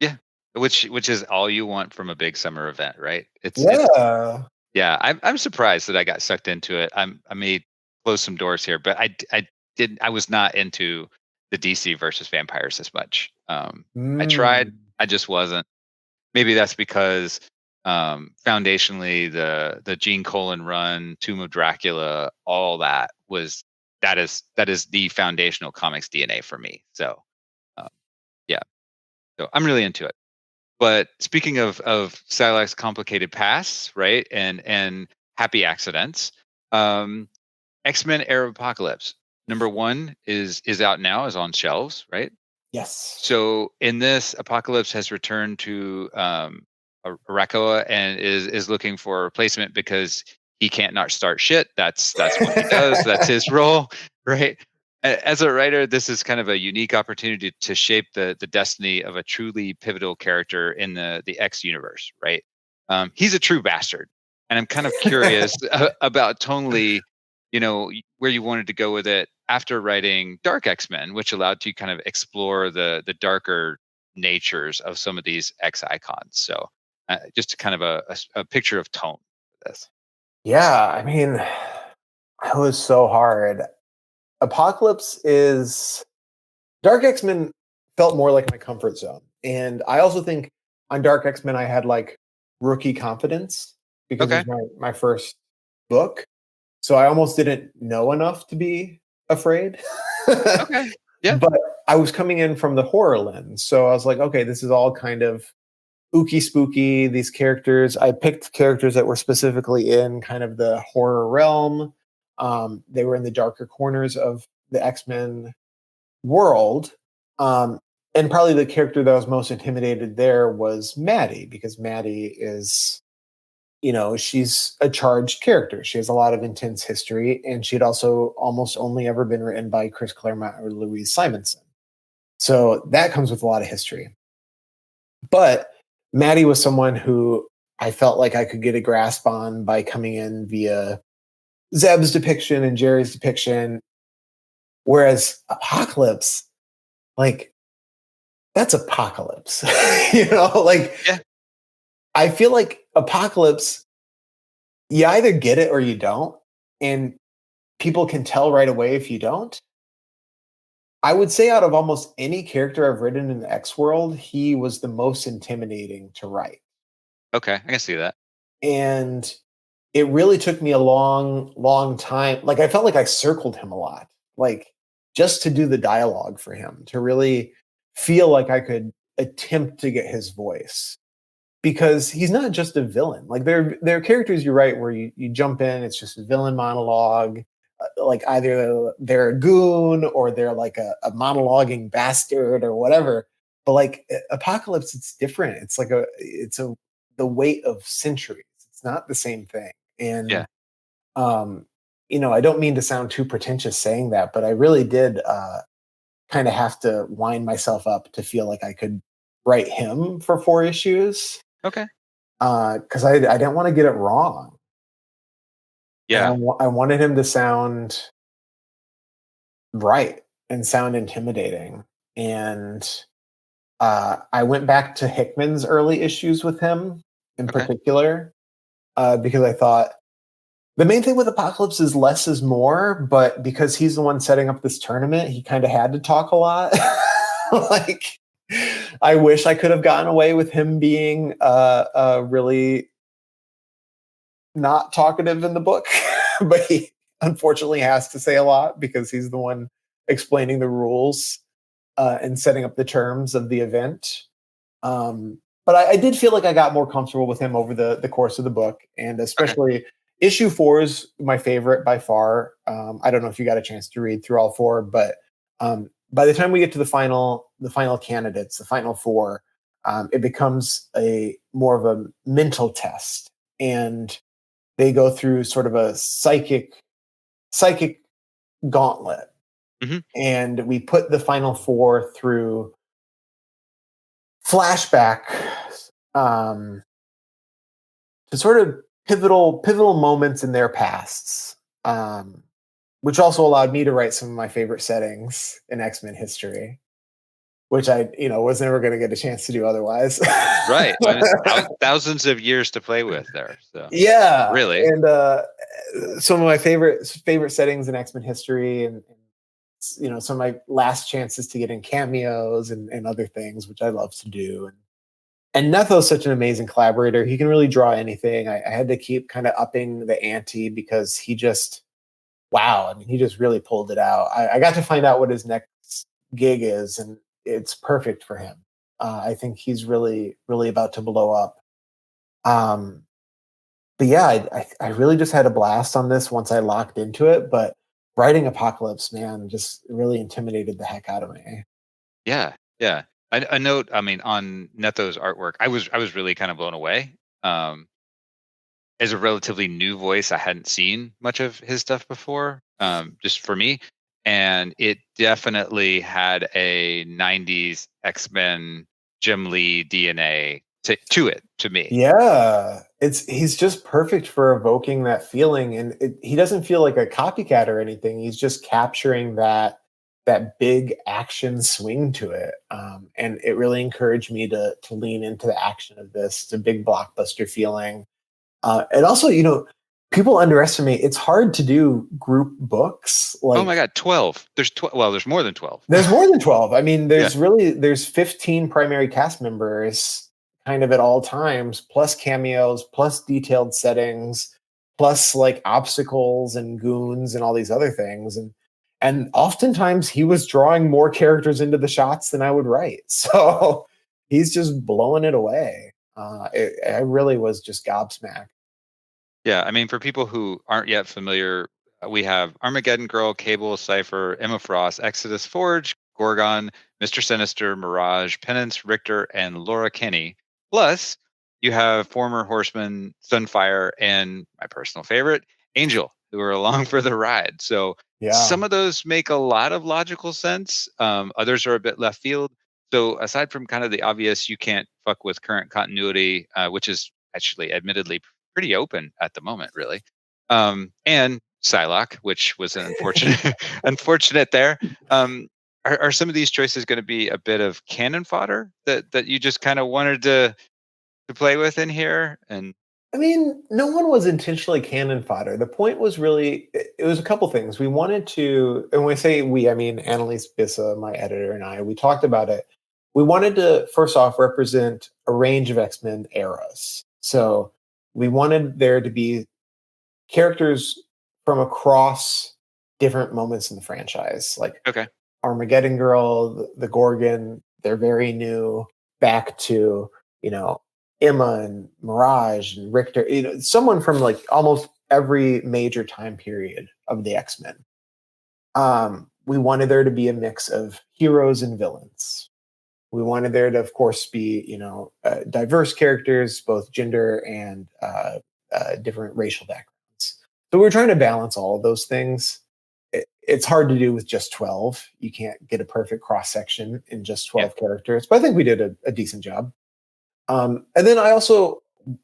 Yeah. Which is all you want from a big summer event, right? It's Yeah. yeah. I'm surprised that I got sucked into it. I may close some doors here, but I was not into the DC versus vampires as much. I tried, I just wasn't. Maybe that's because foundationally the Gene Colan run, Tomb of Dracula, all that is the foundational comics DNA for me. So yeah, so I'm really into it. But speaking of Psylocke's complicated past, right, and happy accidents, X-Men Heir of Apocalypse #1 is out now, is on shelves, right? Yes. So in this, Apocalypse has returned to Arakko and is looking for a replacement because he can't not start shit. That's what he does. That's his role, right? As a writer, this is kind of a unique opportunity to shape the destiny of a truly pivotal character in the X universe, right? He's a true bastard, and I'm kind of curious about tonally, where you wanted to go with it after writing Dark X-Men, which allowed you kind of explore the darker natures of some of these X icons. So just kind of a picture of tone for this. Yeah, I mean, it was so hard. Apocalypse is Dark X-Men felt more like my comfort zone. And I also think on Dark X-Men I had like rookie confidence because it Okay. was my first book. So I almost didn't know enough to be afraid. Okay. Yeah. But I was coming in from the horror lens. So I was like, okay, this is all kind of ooky spooky. These characters, I picked characters that were specifically in kind of the horror realm. They were in the darker corners of the X-Men world. And probably the character that I was most intimidated there was Maddie, because Maddie is, she's a charged character. She has a lot of intense history, and she'd also almost only ever been written by Chris Claremont or Louise Simonson. So that comes with a lot of history. But Maddie was someone who I felt like I could get a grasp on by coming in via Zeb's depiction and Jerry's depiction. Whereas Apocalypse, like, that's Apocalypse. Like, Yeah. I feel like Apocalypse, you either get it or you don't. And people can tell right away if you don't. I would say out of almost any character I've written in the X world, he was the most intimidating to write. Okay. I can see that. And it really took me a long, long time. Like, I felt like I circled him a lot, like just to do the dialogue for him, to really feel like I could attempt to get his voice, because he's not just a villain. Like, there are characters you write where you jump in, it's just a villain monologue. Like, either they're a goon or they're like a monologuing bastard or whatever. But like Apocalypse, it's different. It's like the weight of centuries. It's not the same thing. And Yeah. I don't mean to sound too pretentious saying that, but I really did kind of have to wind myself up to feel like I could write him for 4 issues. Okay. Because I didn't want to get it wrong. Yeah. And I wanted him to sound right and sound intimidating. And I went back to Hickman's early issues with him in Okay. particular, because I thought the main thing with Apocalypse is less is more, but because he's the one setting up this tournament, he kind of had to talk a lot. Like, I wish I could have gotten away with him being really not talkative in the book, but he unfortunately has to say a lot because he's the one explaining the rules and setting up the terms of the event. But I did feel like I got more comfortable with him over the course of the book, and especially issue 4 is my favorite by far. I don't know if you got a chance to read through all 4, but by the time we get to the final candidates, the final 4, it becomes a more of a mental test, and they go through sort of a psychic gauntlet, and we put the final 4 through flashback to sort of pivotal moments in their pasts, which also allowed me to write some of my favorite settings in X-Men history, which I was never going to get a chance to do otherwise. Right. Thousands of years to play with there. So yeah, really, and some of my favorite settings in X-Men history, and some of my last chances to get in cameos and other things, which I love to do. And Netho's such an amazing collaborator. He can really draw anything. I had to keep kind of upping the ante because he just, wow. I mean, he just really pulled it out. I got to find out what his next gig is, and it's perfect for him. I think he's really, really about to blow up. But yeah, I really just had a blast on this once I locked into it. But writing Apocalypse, man, just really intimidated the heck out of me. yeah, yeah. I note. I mean, on Netho's artwork, I was really kind of blown away. As a relatively new voice, I hadn't seen much of his stuff before, just for me, and it definitely had a '90s X-Men Jim Lee DNA to it to me. Yeah, he's just perfect for evoking that feeling, and he doesn't feel like a copycat or anything. He's just capturing that big action swing to it, and it really encouraged me to lean into the action of this. It's a big blockbuster feeling, and also, people underestimate. It's hard to do group books. Oh Like, my God, 12. There's 12. Well, there's more than 12. there's more than 12. I mean, Yeah. there's 15 primary cast members kind of at all times, plus cameos, plus detailed settings, plus like obstacles and goons and all these other things. And oftentimes he was drawing more characters into the shots than I would write. So he's just blowing it away. I really was just gobsmacked. Yeah, I mean, for people who aren't yet familiar, we have Armageddon Girl, Cable, Cypher, Emma Frost, Exodus Forge, Gorgon, Mr. Sinister, Mirage, Penance, Richter, and Laura Kinney. Plus, you have former Horseman, Sunfire, and my personal favorite, Angel, who are along for the ride. So Yeah. some of those make a lot of logical sense. Others are a bit left field. So aside from kind of the obvious, you can't fuck with current continuity, which is actually admittedly pretty open at the moment, really. And Psylocke, which was an unfortunate unfortunate there. Are some of these choices going to be a bit of cannon fodder that you just kind of wanted to play with in here? And I mean, no one was intentionally cannon fodder. The point was really, it was a couple things. We wanted to, and when I say we, I mean Annalise Bissa, my editor, and I, we talked about it. We wanted to, first off, represent a range of X-Men eras. So we wanted there to be characters from across different moments in the franchise, like okay, Armageddon Girl, the Gorgon, they're very new, back to, Emma and Mirage and Richter, someone from like almost every major time period of the X-Men. We wanted there to be a mix of heroes and villains. We wanted there to, of course, be, diverse characters, both gender and different racial backgrounds. So we're trying to balance all of those things. It's hard to do with just 12. You can't get a perfect cross section in just 12 characters, but I think we did a decent job. And then I also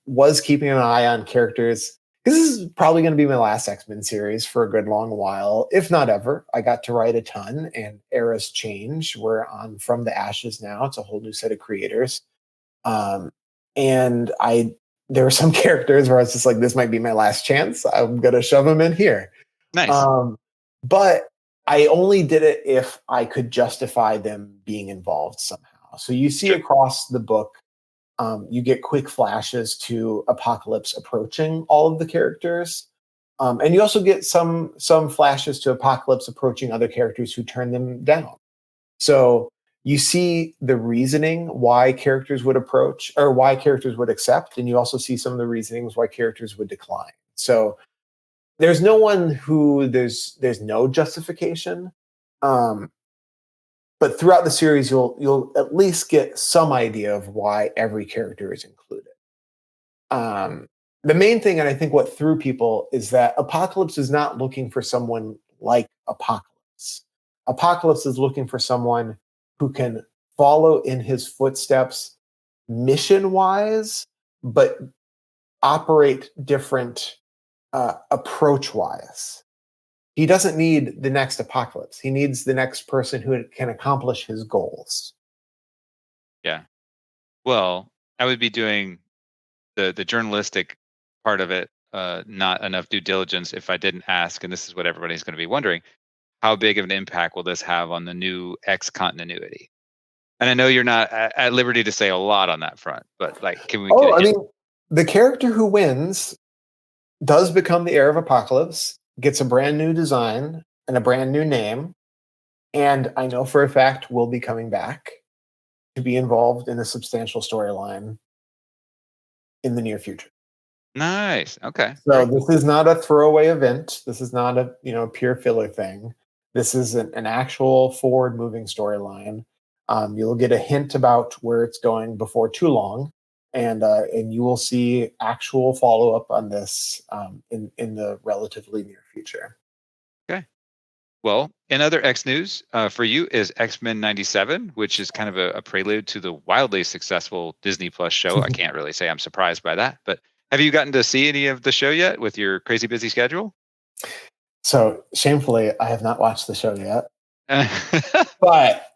was keeping an eye on characters. This is probably going to be my last X-Men series for a good long while, if not ever. I got to write a ton, and eras change. We're on From the Ashes now. It's a whole new set of creators. And there were some characters where I was just like, this might be my last chance. I'm going to shove them in here. Nice. But I only did it if I could justify them being involved somehow. So you see across the book, you get quick flashes to Apocalypse approaching all of the characters. And you also get some flashes to Apocalypse approaching other characters who turn them down. So you see the reasoning why characters would approach or why characters would accept, and you also see some of the reasonings why characters would decline. So there's no one who there's no justification. But throughout the series, you'll at least get some idea of why every character is included. The main thing, and I think what threw people, is that Apocalypse is not looking for someone like Apocalypse. Apocalypse is looking for someone who can follow in his footsteps mission-wise, but operate different approach-wise. He doesn't need the next Apocalypse. He needs the next person who can accomplish his goals. Yeah. Well, I would be doing the journalistic part of it, not enough due diligence if I didn't ask, and this is what everybody's going to be wondering, how big of an impact will this have on the new X continuity? And I know you're not at liberty to say a lot on that front, but like, can we? I mean, the character who wins does become the Heir of Apocalypse, gets a brand new design and a brand new name, and I know for a fact will be coming back to be involved in a substantial storyline in the near future. Nice. Okay. So this is not a throwaway event. This is not a pure filler thing. This is an actual forward-moving storyline. You'll get a hint about where it's going before too long, and you will see actual follow-up on this in the relatively near future. Okay. Well, in other X news, for you is X-Men 97, which is kind of a prelude to the wildly successful Disney Plus show. I can't really say I'm surprised by that, but have you gotten to see any of the show yet with your crazy busy schedule? So shamefully, I have not watched the show yet, but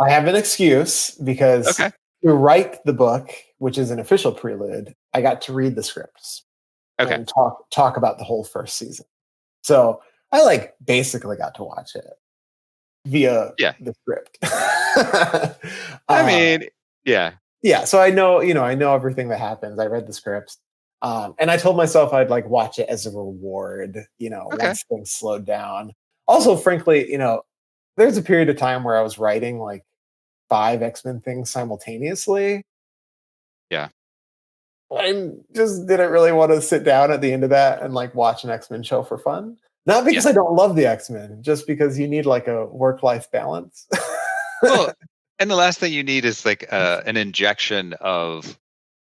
I have an excuse because to write the book, which is an official prelude, I got to read the scripts and talk about the whole first season. So I basically got to watch it via the script. I mean, yeah. So I know everything that happens. I read the scripts. And I told myself I'd watch it as a reward, once things slowed down. Also, frankly, there's a period of time where I was writing 5 X-Men things simultaneously. Yeah. I just didn't really want to sit down at the end of that and watch an X-Men show for fun. Not because I don't love the X-Men, just because you need a work-life balance. Well, and the last thing you need is an injection of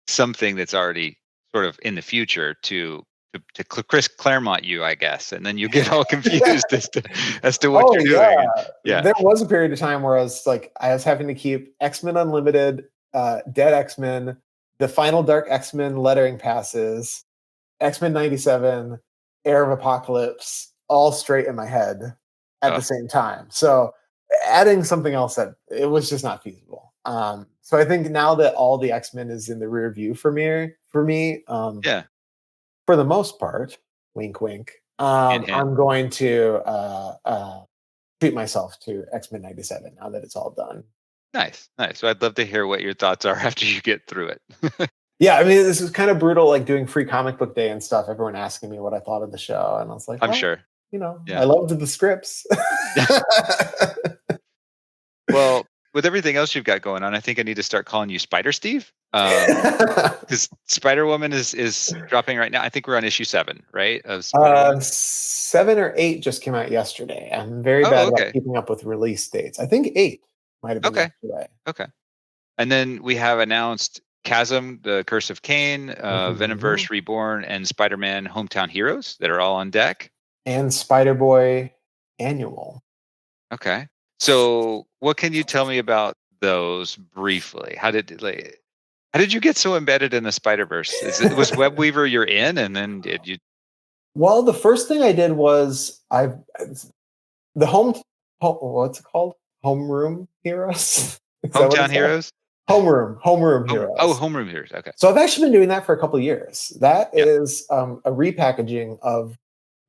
something that's already sort of in the future to Chris Claremont you, I guess, and then you get all confused as to what you're doing. Yeah, there was a period of time where I was having to keep X-Men Unlimited, Dead X-Men, the Final Dark X-Men lettering passes, X-Men 97, Heir of Apocalypse, all straight in my head at the same time. So adding something else that it was just not feasible. So I think now that all the X-Men is in the rear view for me, for the most part, wink, wink, I'm going to treat myself to X-Men 97 now that it's all done. Nice. So I'd love to hear what your thoughts are after you get through it. Yeah, I mean, this is kind of brutal, doing free comic book day and stuff. Everyone asking me what I thought of the show, and I was like, I'm sure. I loved the scripts. Well, with everything else you've got going on, I think I need to start calling you Spider Steve, because Spider Woman is dropping right now. I think we're on issue 7, right? Of 7 or 8 just came out yesterday. I'm very bad about keeping up with release dates. I think 8 might have been yesterday. Okay. And then we have announced Chasm, The Curse of Cain, Venomverse Reborn, and Spider-Man Hometown Heroes that are all on deck. And Spider-Boy Annual. Okay. So what can you tell me about those briefly? How did you get so embedded in the Spider-Verse? Was Webweaver you're in, and then did you? Well, the first thing I did was what's it called? Homeroom Heroes? Is that what Hometown it's called? Heroes? Homeroom Heroes. Oh, Homeroom Heroes. Okay. So I've actually been doing that for a couple of years. That is a repackaging of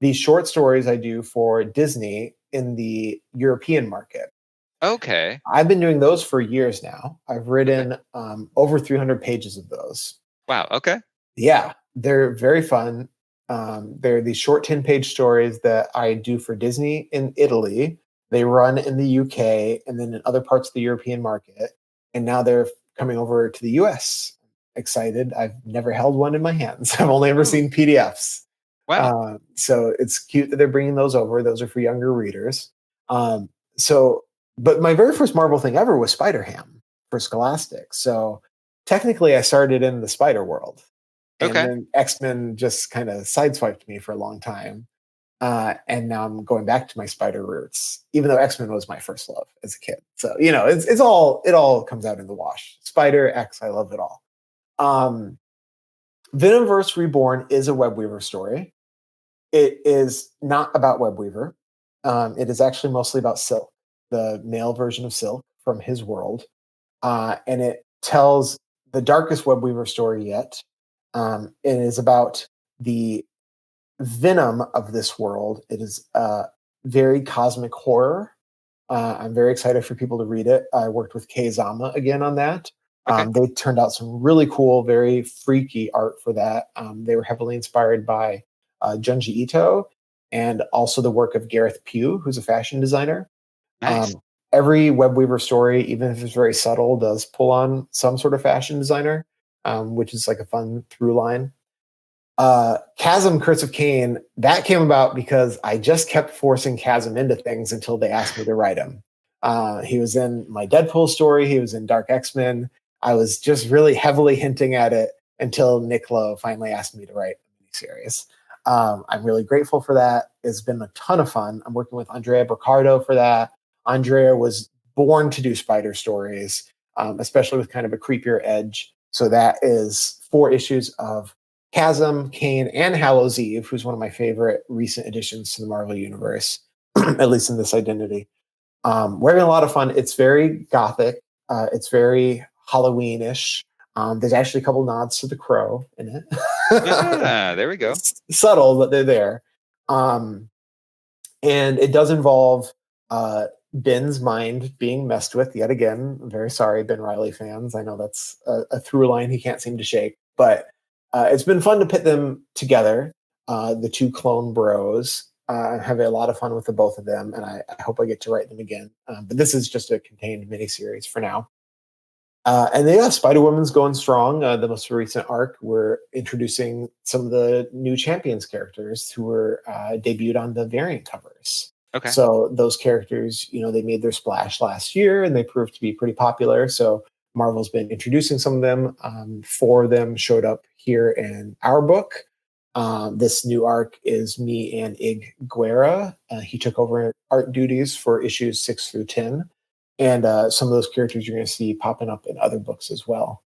the short stories I do for Disney in the European market. Okay. I've been doing those for years now. I've written over 300 pages of those. Wow. Okay. Yeah, they're very fun. They're these short 10-page stories that I do for Disney in Italy. They run in the UK and then in other parts of the European market. And now they're coming over to the US. Excited. I've never held one in my hands. I've only ever seen PDFs. Wow. So it's cute that they're bringing those over. Those are for younger readers. But my very first Marvel thing ever was Spider-Ham for Scholastic. So technically I started in the Spider world. And then X-Men just kind of sideswiped me for a long time. And now I'm going back to my Spider roots, even though X-Men was my first love as a kid. So, it all comes out in the wash. Spider, X, I love it all. Venomverse Reborn is a Webweaver story. It is not about Webweaver. It is actually mostly about Silk, the male version of Silk from his world. And it tells the darkest Webweaver story yet. It is about the venom of this world. It is very cosmic horror. I'm very excited for people to read it. I worked with Kei Zama again on that. They turned out some really cool, very freaky art for that. They were heavily inspired by Junji Ito and also the work of Gareth Pugh, who's a fashion designer. Nice. Every Webweaver story, even if it's very subtle, does pull on some sort of fashion designer, which is like a fun through line. Chasm, Curse of Cain, that came about because I just kept forcing Chasm into things until they asked me to write him. He was in my Deadpool story. He was in Dark X-Men. I was just really heavily hinting at it until Nick Lowe finally asked me to write a series. I'm really grateful for that. It's been a ton of fun. I'm working with Andrea Briccardo for that. Andrea was born to do spider stories, especially with kind of a creepier edge. So that is 4 issues of Chasm, Cain, and Hallows Eve, who's one of my favorite recent additions to the Marvel Universe, at least in this identity. We're having a lot of fun. It's very gothic. It's very Halloween-ish. There's actually a couple nods to The Crow in it. There we go. It's subtle, but they're there. And it does involve Ben's mind being messed with yet again. I'm very sorry, Ben Reilly fans. I know that's a through line he can't seem to shake, but it's been fun to pit them together, the 2 clone bros. Have a lot of fun with the both of them, and I hope I get to write them again. But this is just a contained miniseries for now. And yeah, Spider-Woman's going strong. The most recent arc, we're introducing some of the new Champions characters who were debuted on the variant covers. Okay. So those characters, they made their splash last year, and they proved to be pretty popular. So Marvel's been introducing some of them. 4 of them showed up here in our book. This new arc is me and Ig Guerra. He took over art duties for issues 6 through 10. And some of those characters you're going to see popping up in other books as well.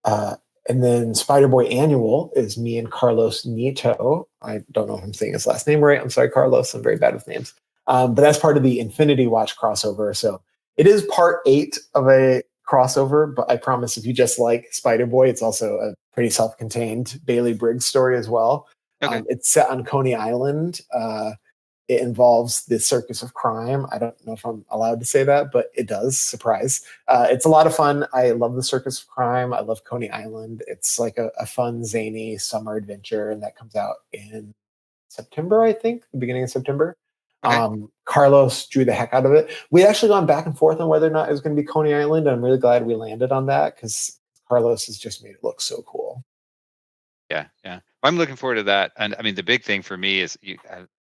And then Spider-Boy Annual is me and Carlos Nieto. I don't know if I'm saying his last name right. I'm sorry, Carlos. I'm very bad with names. But that's part of the Infinity Watch crossover. So it is part 8 of a crossover, but I promise if you just like Spider-Boy, it's also a pretty self-contained Bailey Briggs story as well. Okay. It's set on Coney Island. It involves the circus of crime. I don't know if I'm allowed to say that, but it does. Surprise. It's a lot of fun. I love the circus of crime. I love Coney Island. It's like a fun, zany summer adventure, and that comes out in September, I think, the beginning of September. Okay. Carlos drew the heck out of it. We had actually gone back and forth on whether or not it was going to be Coney Island, and I'm really glad we landed on that because Carlos has just made it look so cool. Yeah. I'm looking forward to that. And I mean, the big thing for me is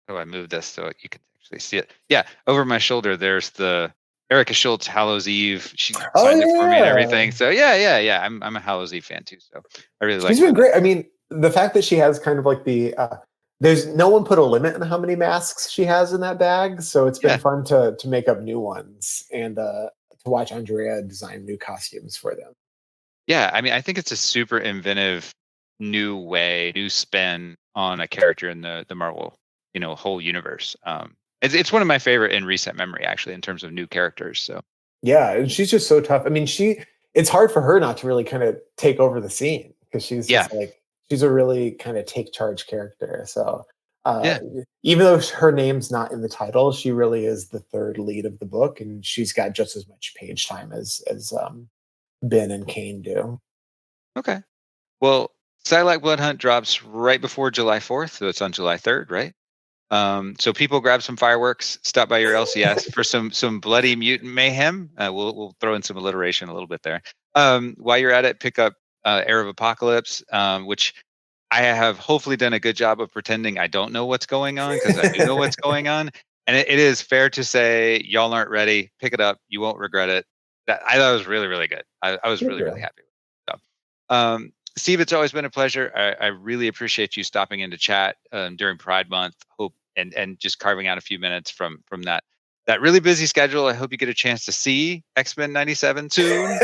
I moved this so you can actually see it. Yeah, over my shoulder, there's the Erica Schultz, Hallows Eve. She signed it for me and everything. So yeah. I'm a Hallows Eve fan too. So I really like. She's been great. I mean, the fact that she has kind of like there's no one put a limit on how many masks she has in that bag, so it's been fun to make up new ones and to watch Andrea design new costumes for them. Yeah, I mean, I think it's a super inventive new spin on a character in the Marvel, whole universe. It's one of my favorite in recent memory, actually, in terms of new characters. So yeah, and she's just so tough. I mean, it's hard for her not to really kind of take over the scene because she's just like, she's a really kind of take charge character. So even though her name's not in the title, she really is the third lead of the book, and she's got just as much page time as Ben and Kane do. Okay. Well, Psylocke Bloodhunt drops right before July 4th, so it's on July 3rd, right? So people grab some fireworks, stop by your LCS for some bloody mutant mayhem. We'll throw in some alliteration a little bit there. While you're at it, pick up Heir of Apocalypse, which I have hopefully done a good job of pretending I don't know what's going on, because I do know what's going on. And it is fair to say y'all aren't ready. Pick it up. You won't regret it. I thought it was really, really good. I was really, really happy with it. So, Steve, it's always been a pleasure. I really appreciate you stopping in to chat during Pride Month. Hope and just carving out a few minutes from that really busy schedule. I hope you get a chance to see X-Men 97 soon.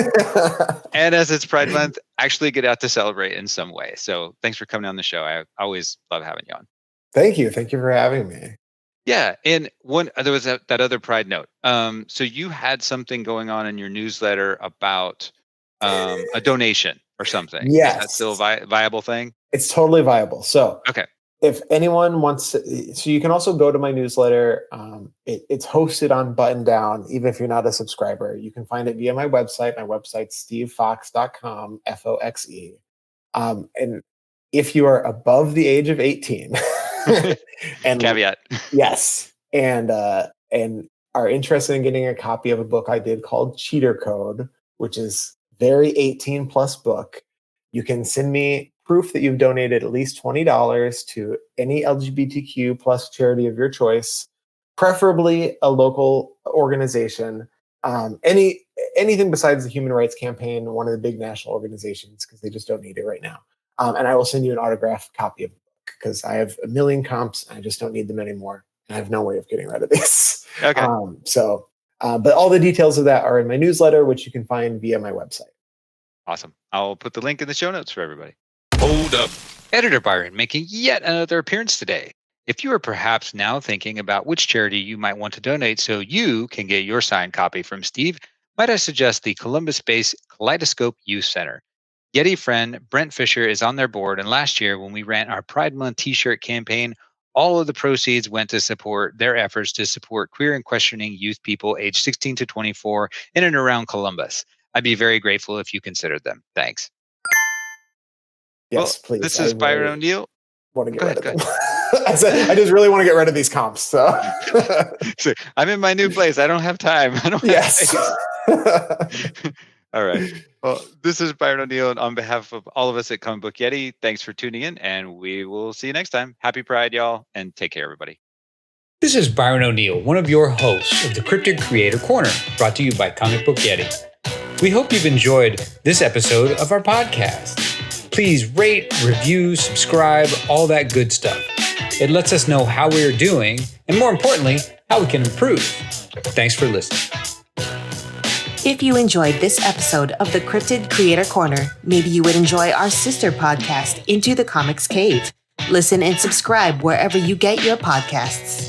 And as it's Pride Month, actually get out to celebrate in some way. So thanks for coming on the show. I always love having you on. Thank you. Thank you for having me. Yeah. And there was that other Pride note. So you had something going on in your newsletter about a donation or something. Yes. Is that still a viable thing? It's totally viable. So okay. If anyone wants to, so you can also go to my newsletter. It's hosted on Button Down, even if you're not a subscriber. You can find it via my website. My website's stevefoxe.com, Foxe. And if you are above the age of 18, and caveat, yes, and are interested in getting a copy of a book I did called Cheater Code, which is very 18 plus book, you can send me proof that you've donated at least $20 to any LGBTQ plus charity of your choice, preferably a local organization, anything besides the Human Rights Campaign, one of the big national organizations, because they just don't need it right now. And I will send you an autographed copy of the book, because I have a million comps and I just don't need them anymore. And I have no way of getting rid of these. Okay. But all the details of that are in my newsletter, which you can find via my website. Awesome. I'll put the link in the show notes for everybody. Hold up. Editor Byron making yet another appearance today. If you are perhaps now thinking about which charity you might want to donate so you can get your signed copy from Steve, might I suggest the Columbus-based Kaleidoscope Youth Center. Yeti friend Brent Fisher is on their board, and last year when we ran our Pride Month t-shirt campaign, all of the proceeds went to support their efforts to support queer and questioning youth people aged 16 to 24 in and around Columbus. I'd be very grateful if you considered them. Thanks. Yes, please. This is Byron O'Neill. Want to get rid of them. I just really want to get rid of these comps. So I'm in my new place. I don't have time. Yes. All right. Well, this is Byron O'Neill, and on behalf of all of us at Comic Book Yeti, thanks for tuning in, and we will see you next time. Happy Pride, y'all, and take care, everybody. This is Byron O'Neill, one of your hosts of the Cryptid Creator Corner, brought to you by Comic Book Yeti. We hope you've enjoyed this episode of our podcast. Please rate, review, subscribe, all that good stuff. It lets us know how we are doing, and more importantly, how we can improve. Thanks for listening. If you enjoyed this episode of the Cryptid Creator Corner, maybe you would enjoy our sister podcast, Into the Comics Cave. Listen and subscribe wherever you get your podcasts.